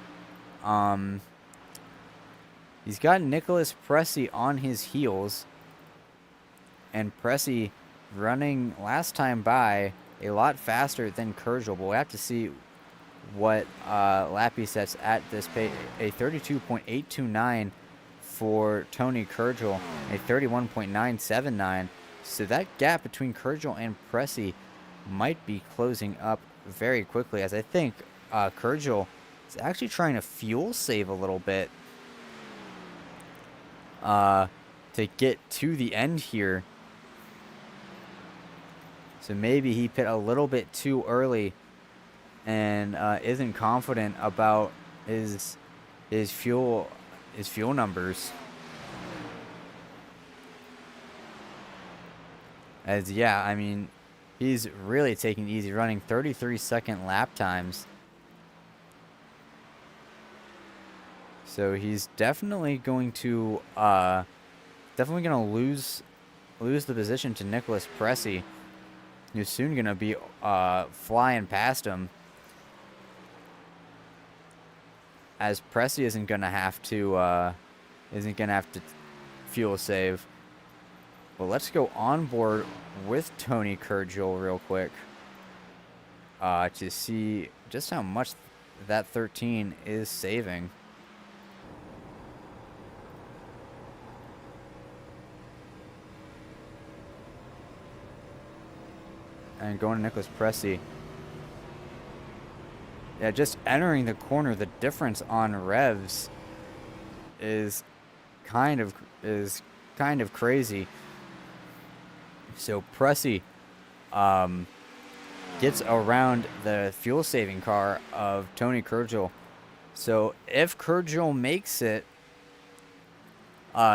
A: he's got Nicholas Pressey on his heels. And Pressey running last time by a lot faster than Kurgel. But we'll have to see what lap he sets at this pace. A 32.829 for Tony Kurgel, a 31.979. So that gap between Kurgel and Pressey might be closing up very quickly, as I think Kurgel is actually trying to fuel save a little bit to get to the end here. So maybe he pit a little bit too early and isn't confident about his fuel numbers. As yeah, I mean, he's really taking it easy, running 33-second lap times. So he's definitely going to lose the position to Nicholas Pressey, who's soon going to be flying past him, as Pressey isn't going to have to fuel save. Well, let's go on board with Tony Kurgel real quick to see just how much that 13 is saving. And going to Nicholas Pressey. Yeah, just entering the corner, the difference on revs is kind of crazy. So Pressey gets around the fuel saving car of Tony Kurgel. So if Kurgel makes it,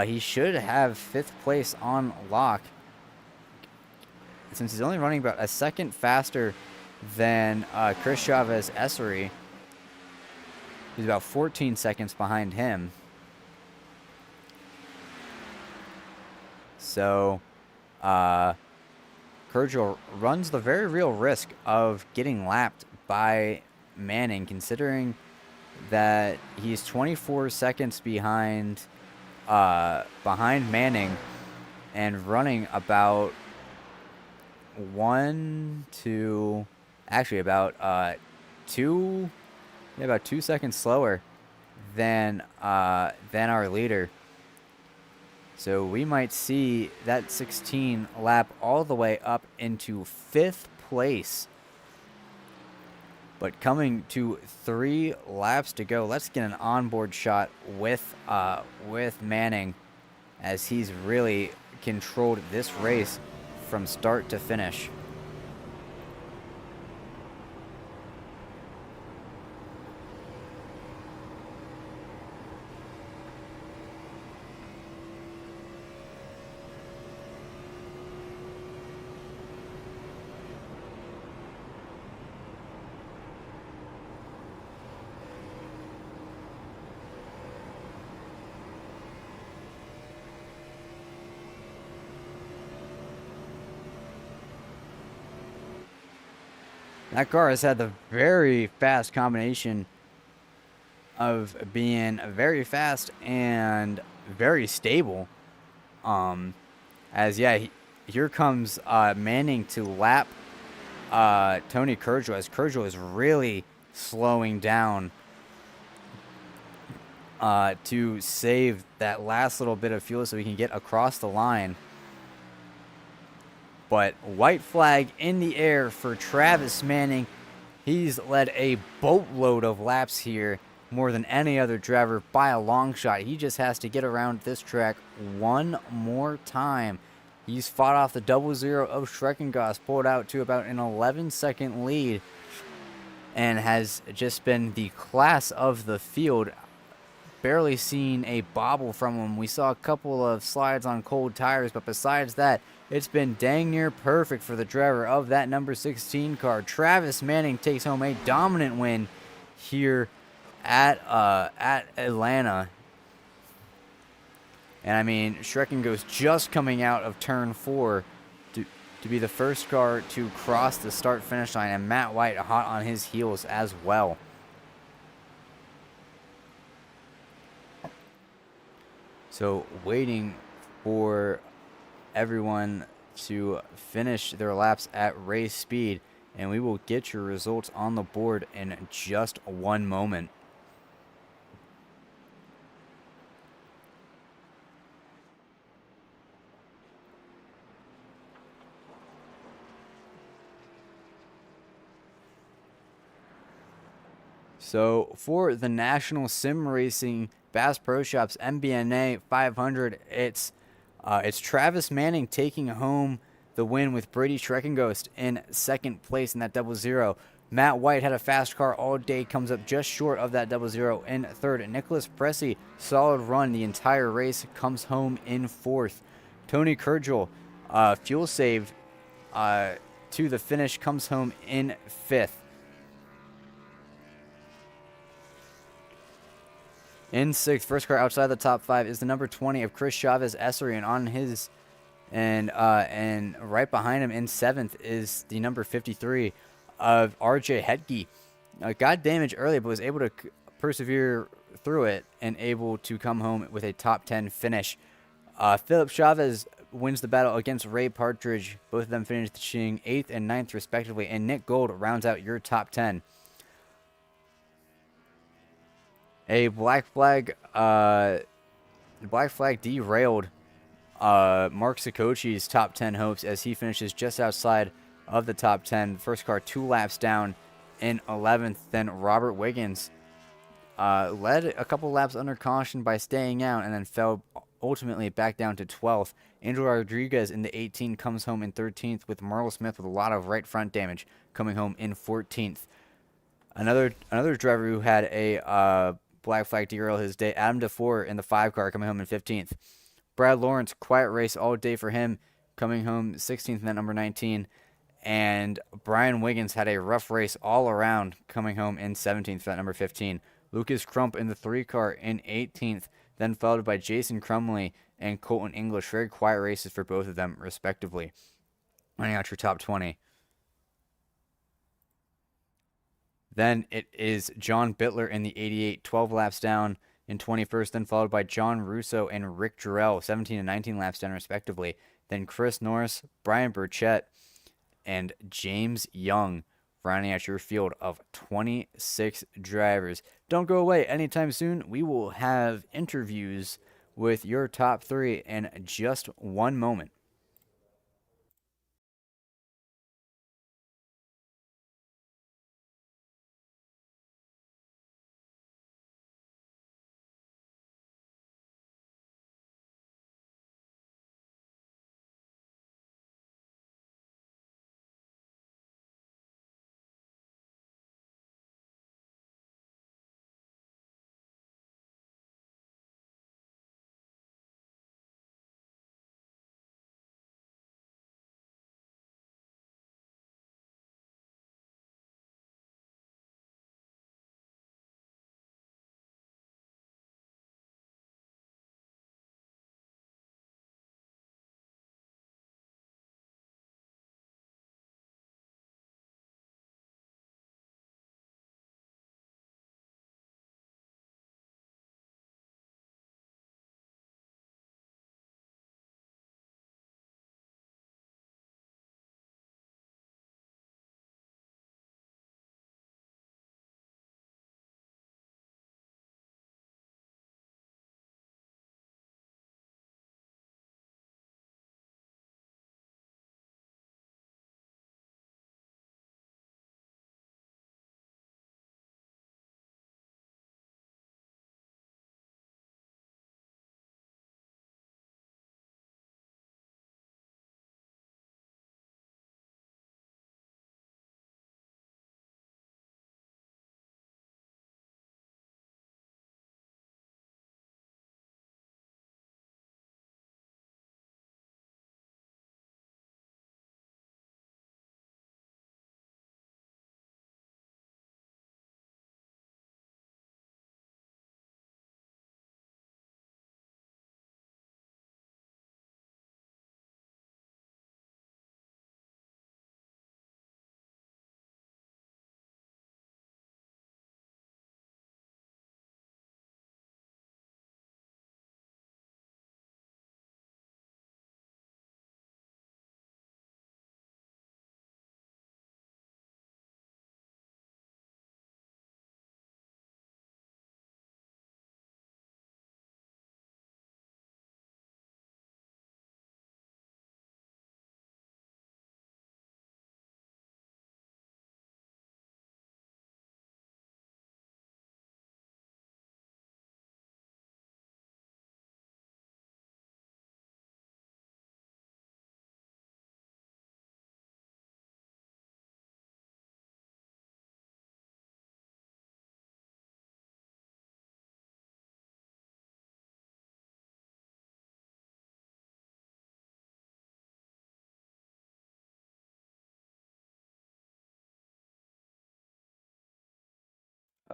A: he should have 5th place on lock, since he's only running about a second faster than Chris Chavez Essery. He's about 14 seconds behind him. So Kurgel runs the very real risk of getting lapped by Manning, considering that he's 24 seconds behind Manning and running about about 2 seconds slower than our leader. So we might see that 16 lap all the way up into 5th place. But coming to 3 laps to go, let's get an onboard shot with Manning, as he's really controlled this race from start to finish. That car has had the very fast combination of being very fast and very stable. Here comes Manning to lap Tony Kurgel, as Kurgel is really slowing down to save that last little bit of fuel so we can get across the line. But white flag in the air for Travis Manning. He's led a boatload of laps here, more than any other driver by a long shot. He just has to get around this track one more time. He's fought off the 00 of Schreckengoss, pulled out to about an 11-second lead, and has just been the class of the field. Barely seen a bobble from him. We saw a couple of slides on cold tires, but besides that, it's been dang near perfect for the driver of that number 16 car. Travis Manning takes home a dominant win here at Atlanta. And I mean, Schreckengoss just coming out of turn 4 to be the first car to cross the start-finish line, and Matt White hot on his heels as well. So waiting for everyone to finish their laps at race speed, and we will get your results on the board in just one moment. So for the National Sim Racing Bass Pro Shops MBNA 500, it's Travis Manning taking home the win with Brady Schreckenghost in second place in that double zero. Matt White had a fast car all day, comes up just short of that double zero in third. Nicholas Pressey, solid run the entire race, comes home in fourth. Tony Kurgel, fuel saved to the finish, comes home in fifth. In sixth, first car outside the top five is the number 20 of Chris Chavez Essery, and on his and right behind him in seventh is the number 53 of RJ Hedge. Got damaged early, but was able to persevere through it and able to come home with a top 10 finish. Philip Chavez wins the battle against Ray Partridge. Both of them finishing 8th and 9th respectively, and Nick Gold rounds out your top 10. A black flag derailed Mark Sikochi's top 10 hopes as he finishes just outside of the top 10. First car 2 laps down in 11th. Then Robert Wiggins led a couple laps under caution by staying out and then fell ultimately back down to 12th. Angel Rodriguez in the 18 comes home in 13th, with Merle Smith with a lot of right front damage coming home in 14th. Another driver who had a black flag derail his day, Adam DeFore in the 5 car coming home in 15th. Brad Lawrence, quiet race all day for him, coming home 16th in that number 19. And Brian Wiggins had a rough race all around, coming home in 17th for that number 15. Lucas Crump in the 3 car in 18th, then followed by Jason Crumley and Colton English. Very quiet races for both of them, respectively. Running out your top 20. Then it is John Bittler in the 88, 12 laps down in 21st, then followed by John Russo and Rick Jarrell, 17 and 19 laps down, respectively. Then Chris Norris, Brian Burchett, and James Young rounding out your field of 26 drivers. Don't go away anytime soon. We will have interviews with your top 3 in just one moment.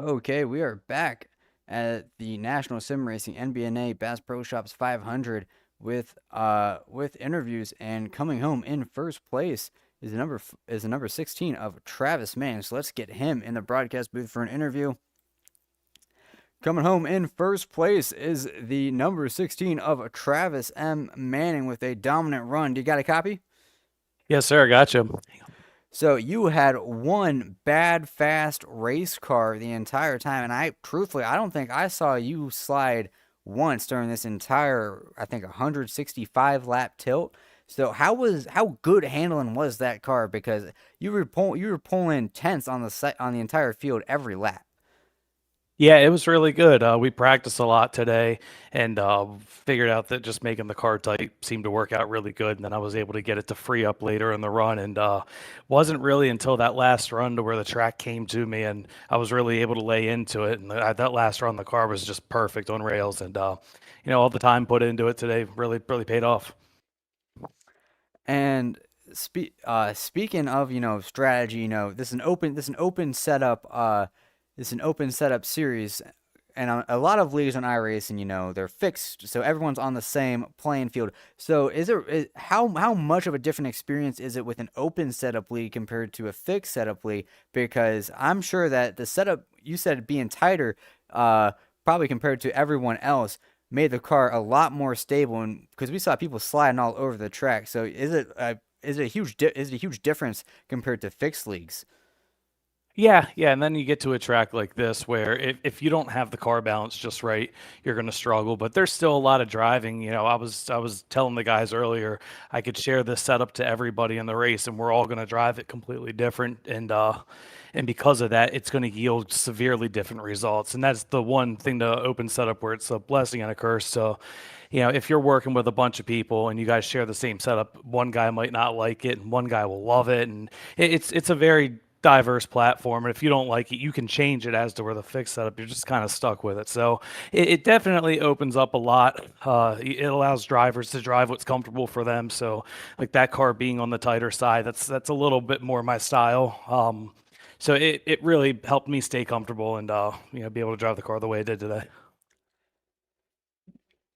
A: Okay, we are back at the National Sim Racing MBNA Bass Pro Shops 500 with interviews, and coming home in first place is the number 16 of Travis Manning. So let's get him in the broadcast booth for an interview. Coming home in first place is the number 16 of Travis M. Manning with a dominant run. Do you got a copy?
B: Yes, sir. I got you.
A: So you had one bad, fast race car the entire time, and I don't think I saw you slide once during this entire, I think, 165 lap tilt. So how good handling was that car? Because you were pulling tenths on the entire field every lap.
B: Yeah, it was really good. We practiced a lot today and figured out that just making the car tight seemed to work out really good. And then I was able to get it to free up later in the run. And wasn't really until that last run to where the track came to me and I was really able to lay into it. And that last run, the car was just perfect on rails. And, all the time put into it today really paid off.
A: And speaking of, strategy, this is an open setup this is an open setup series, and a lot of leagues on iRacing, they're fixed, so everyone's on the same playing field. So how much of a different experience is it with an open setup league compared to a fixed setup league? Because I'm sure that the setup you said being tighter, probably compared to everyone else, made the car a lot more stable, and because we saw people sliding all over the track. So is it a huge difference compared to fixed leagues?
B: Yeah, and then you get to a track like this where if you don't have the car balance just right, you're going to struggle. But there's still a lot of driving. I was telling the guys earlier I could share this setup to everybody in the race, and we're all going to drive it completely different. And because of that, it's going to yield severely different results. And that's the one thing to open setup where it's a blessing and a curse. So, if you're working with a bunch of people and you guys share the same setup, one guy might not like it, and one guy will love it, and it's a very diverse platform, and if you don't like it you can change it. As to where the fixed setup, you're just kind of stuck with it. So it definitely opens up a lot. It allows drivers to drive what's comfortable for them. So like that car being on the tighter side, that's a little bit more my style. So it really helped me stay comfortable and be able to drive the car the way it did today.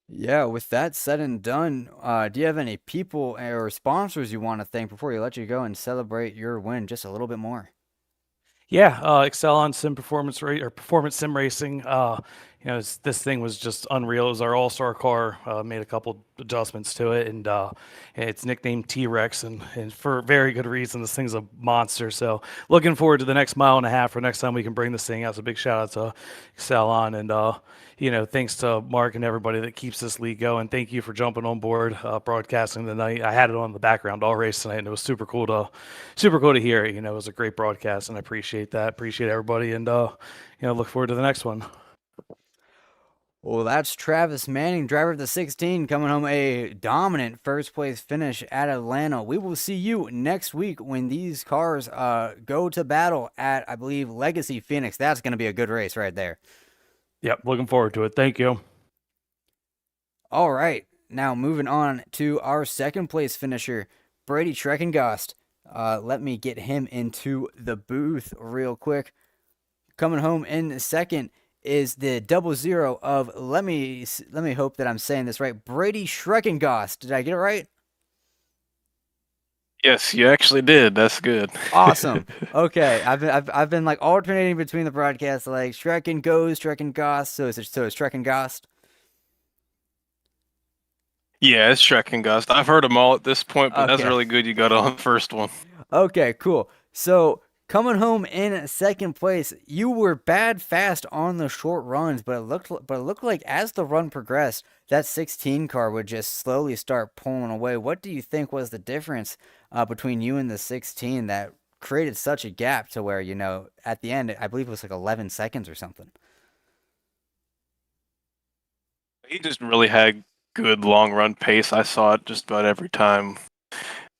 A: Yeah, with that said and done, do you have any people or sponsors you want to thank before you let you go and celebrate your win just a little bit more?
B: Yeah, excel on sim performance rate or performance sim racing. This thing was just unreal. It was our all-star car. Made a couple adjustments to it, and it's nicknamed T-Rex, and for very good reason. This thing's a monster. So looking forward to the next mile and a half, or next time we can bring this thing out. So big shout out to Excel on, and thanks to Mark and everybody that keeps this league going. Thank you for jumping on board, broadcasting tonight. I had it on the background all race tonight, and it was super cool to hear it. It was a great broadcast, and I appreciate that. Appreciate everybody, and look forward to the next one.
A: Well, that's Travis Manning, driver of the 16, coming home a dominant first place finish at Atlanta. We will see you next week when these cars go to battle at, I believe, Legacy Phoenix. That's going to be a good race right there.
B: Yep, looking forward to it. Thank you.
A: All right, now moving on to our second place finisher, Brady Treckengast. Let me get him into the booth real quick. Coming home in second is the 00 of, let me hope that I'm saying this right, Brady Schreckengost. Did I get it right?
C: Yes, you actually did. That's good.
A: Awesome. Okay, I've been like alternating between the broadcasts, like Schrecken goes, Schrecken Gost. So it's Schrecken Gost.
C: Yeah, it's Shrek and Gust. I've heard them all at this point, but that's
A: Okay.
C: really good you got on the first one.
A: Okay, cool. So coming home in second place, you were bad fast on the short runs, but it looked like as the run progressed, that 16 car would just slowly start pulling away. What do you think was the difference between you and the 16 that created such a gap to where, at the end, I believe it was like 11 seconds or something?
C: He just really had good long run pace. I saw it just about every time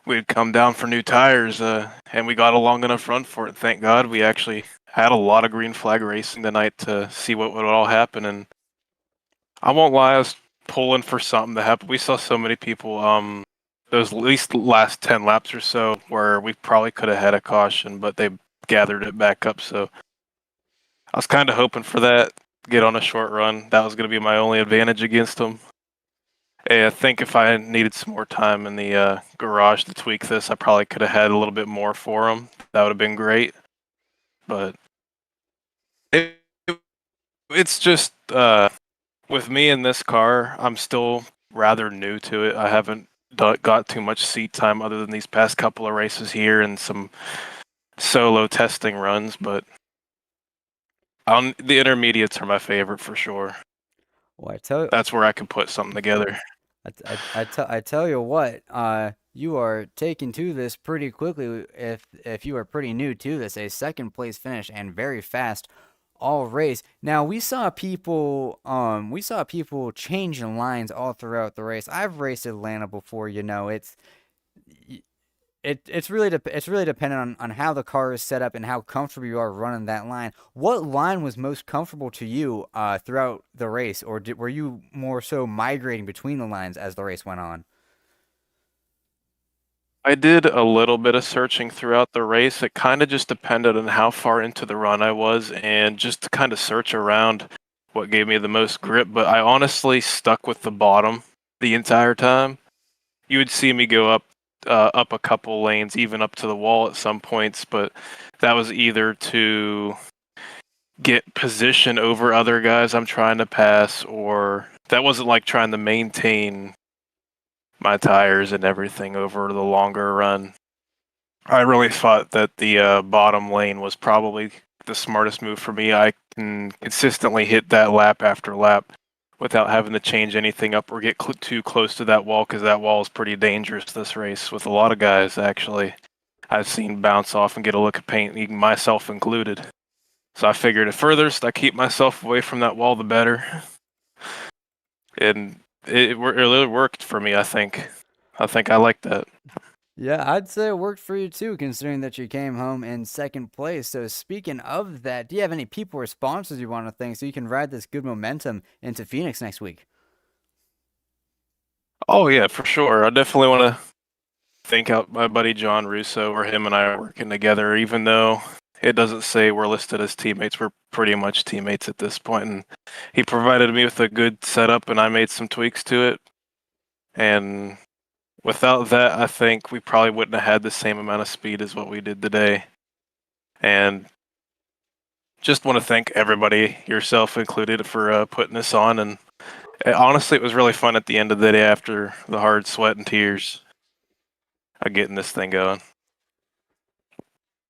C: we'd come down for new tires, and we got a long enough run for it. Thank God we actually had a lot of green flag racing tonight to see what would all happen. And I won't lie, I was pulling for something to happen. We saw so many people, those at least last 10 laps or so, where we probably could have had a caution, but they gathered it back up. So I was kind of hoping for that, get on a short run. That was going to be my only advantage against him. And I think if I needed some more time in the garage to tweak this, I probably could have had a little bit more for him. That would have been great. But it's just with me in this car, I'm still rather new to it. I haven't got too much seat time other than these past couple of races here and some solo testing runs, but the intermediates are my favorite for sure.
A: Well, I tell
C: That's where I can put something together.
A: I tell you what, you are taking to this pretty quickly if you are pretty new to this. A second place finish and very fast all race. Now we saw people changing lines all throughout the race. I've raced Atlanta before, it's really dependent on how the car is set up and how comfortable you are running that line. What line was most comfortable to you throughout the race, or were you more so migrating between the lines as the race went on?
C: I did a little bit of searching throughout the race. It kind of just depended on how far into the run I was and just to kind of search around what gave me the most grip. But I honestly stuck with the bottom the entire time. You would see me go up a couple lanes, even up to the wall at some points, but that was either to get position over other guys I'm trying to pass, or that wasn't like trying to maintain my tires and everything over the longer run. I really thought that the bottom lane was probably the smartest move for me. I can consistently hit that lap after lap without having to change anything up or get too close to that wall, because that wall is pretty dangerous this race with a lot of guys, actually. I've seen bounce off and get a lick of paint, even myself included. So I figured the furthest I keep myself away from that wall, the better. And it really worked for me, I think. I think I like that.
A: Yeah, I'd say it worked for you too, considering that you came home in second place. So speaking of that, do you have any people or sponsors you want to thank so you can ride this good momentum into Phoenix next week?
C: Oh yeah, for sure. I definitely want to thank out my buddy John Russo, where him and I are working together. Even though it doesn't say we're listed as teammates, we're pretty much teammates at this point. And he provided me with a good setup, and I made some tweaks to it. And without that, I think we probably wouldn't have had the same amount of speed as what we did today. And just want to thank everybody, yourself included, for putting this on. And honestly, it was really fun at the end of the day after the hard sweat and tears of getting this thing going.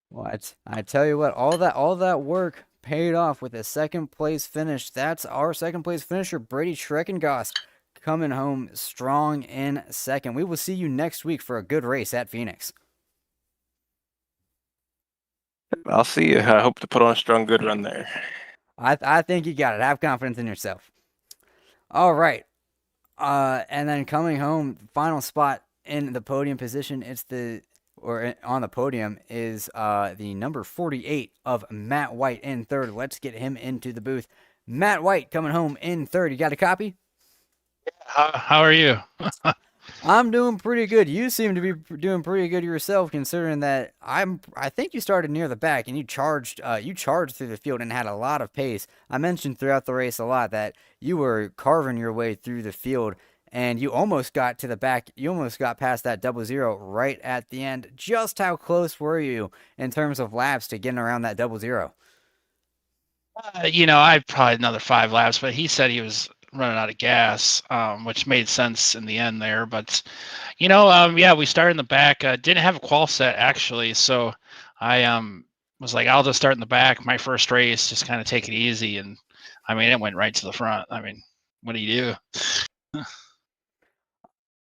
A: Well, I tell you what, all that work paid off with a second place finish. That's our second place finisher, Brady Schreckengoss, coming home strong in second. We will see you next week for a good race at Phoenix.
C: I'll see you. I hope to put on a strong, good run there.
A: I think you got it. Have confidence in yourself. All right. And then coming home, final spot in the podium position, on the podium is the number 48 of Matt White in third. Let's get him into the booth. Matt White coming home in third. You got a copy?
D: How are you?
A: I'm doing pretty good. You seem to be doing pretty good yourself, considering that I think you started near the back and you charged through the field and had a lot of pace. I mentioned throughout the race a lot that you were carving your way through the field and you almost got to the back. You almost got past that 00 right at the end. Just how close were you in terms of laps to getting around that 00?
D: I probably another 5 laps, but he said he was running out of gas, which made sense in the end there. But, yeah, we started in the back. Didn't have a qual set, actually. So I was like, I'll just start in the back. My first race, just kind of take it easy. And, it went right to the front. What do you do?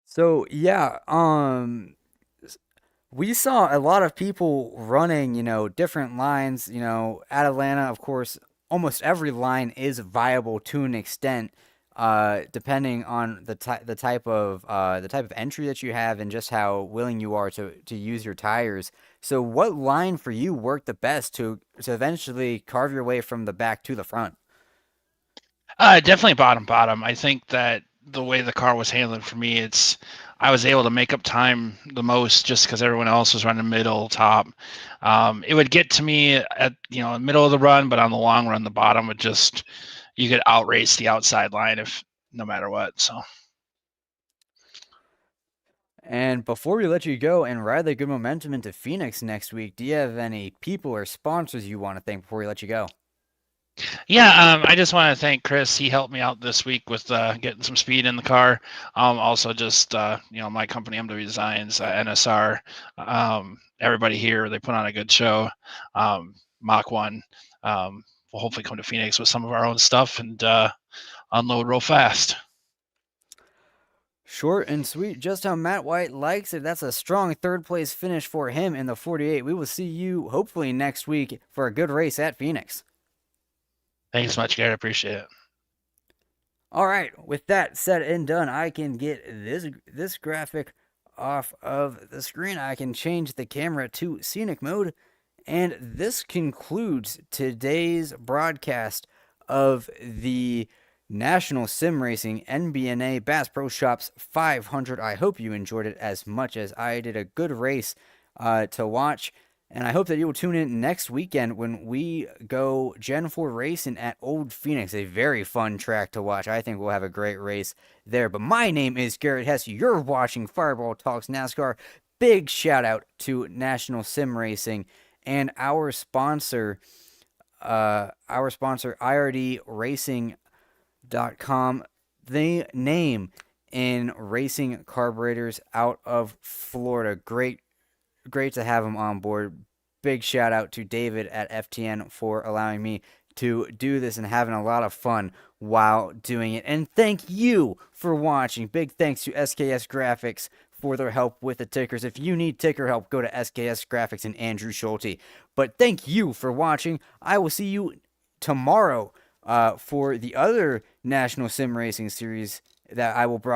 A: So, yeah, we saw a lot of people running, different lines, at Atlanta, of course, almost every line is viable to an extent, depending on the type of entry that you have and just how willing you are to use your tires. So what line for you worked the best to eventually carve your way from the back to the front?
D: Definitely bottom. I think that the way the car was handling for me, it's I was able to make up time the most just because everyone else was running middle, top. It would get to me at the middle of the run, but on the long run, the bottom would just you could outrace the outside line if no matter what. So.
A: And before we let you go and ride the good momentum into Phoenix next week, do you have any people or sponsors you want to thank before we let you go?
D: Yeah, I just want to thank Chris. He helped me out this week with getting some speed in the car. Also, just my company, MW Designs, NSR, everybody here, they put on a good show. Mach 1. We'll hopefully come to Phoenix with some of our own stuff and unload real fast.
A: Short and sweet, just how Matt White likes it. That's a strong third-place finish for him in the 48. We will see you hopefully next week for a good race at Phoenix.
D: Thanks so much, Garrett. Appreciate it.
A: All right, with that said and done, I can get this graphic off of the screen. I can change the camera to scenic mode, and this concludes today's broadcast of the National Sim Racing MBNA Bass Pro Shops 500. I hope you enjoyed it as much as I did. A good race to watch. And I hope that you will tune in next weekend when we go Gen 4 racing at Old Phoenix. A very fun track to watch. I think we'll have a great race there. But my name is Garrett Hesse. You're watching Fireball Talks NASCAR. Big shout out to National Sim Racing and our sponsor IRDRacing.com. The name in racing carburetors out of Florida. Great to have him on board. Big shout out to David at FTN for allowing me to do this and having a lot of fun while doing it. And thank you for watching. Big thanks to SKS Graphics for their help with the tickers. If you need ticker help, go to SKS Graphics and Andrew Schulte. But thank you for watching. I will see you tomorrow for the other National Sim Racing series that I will broadcast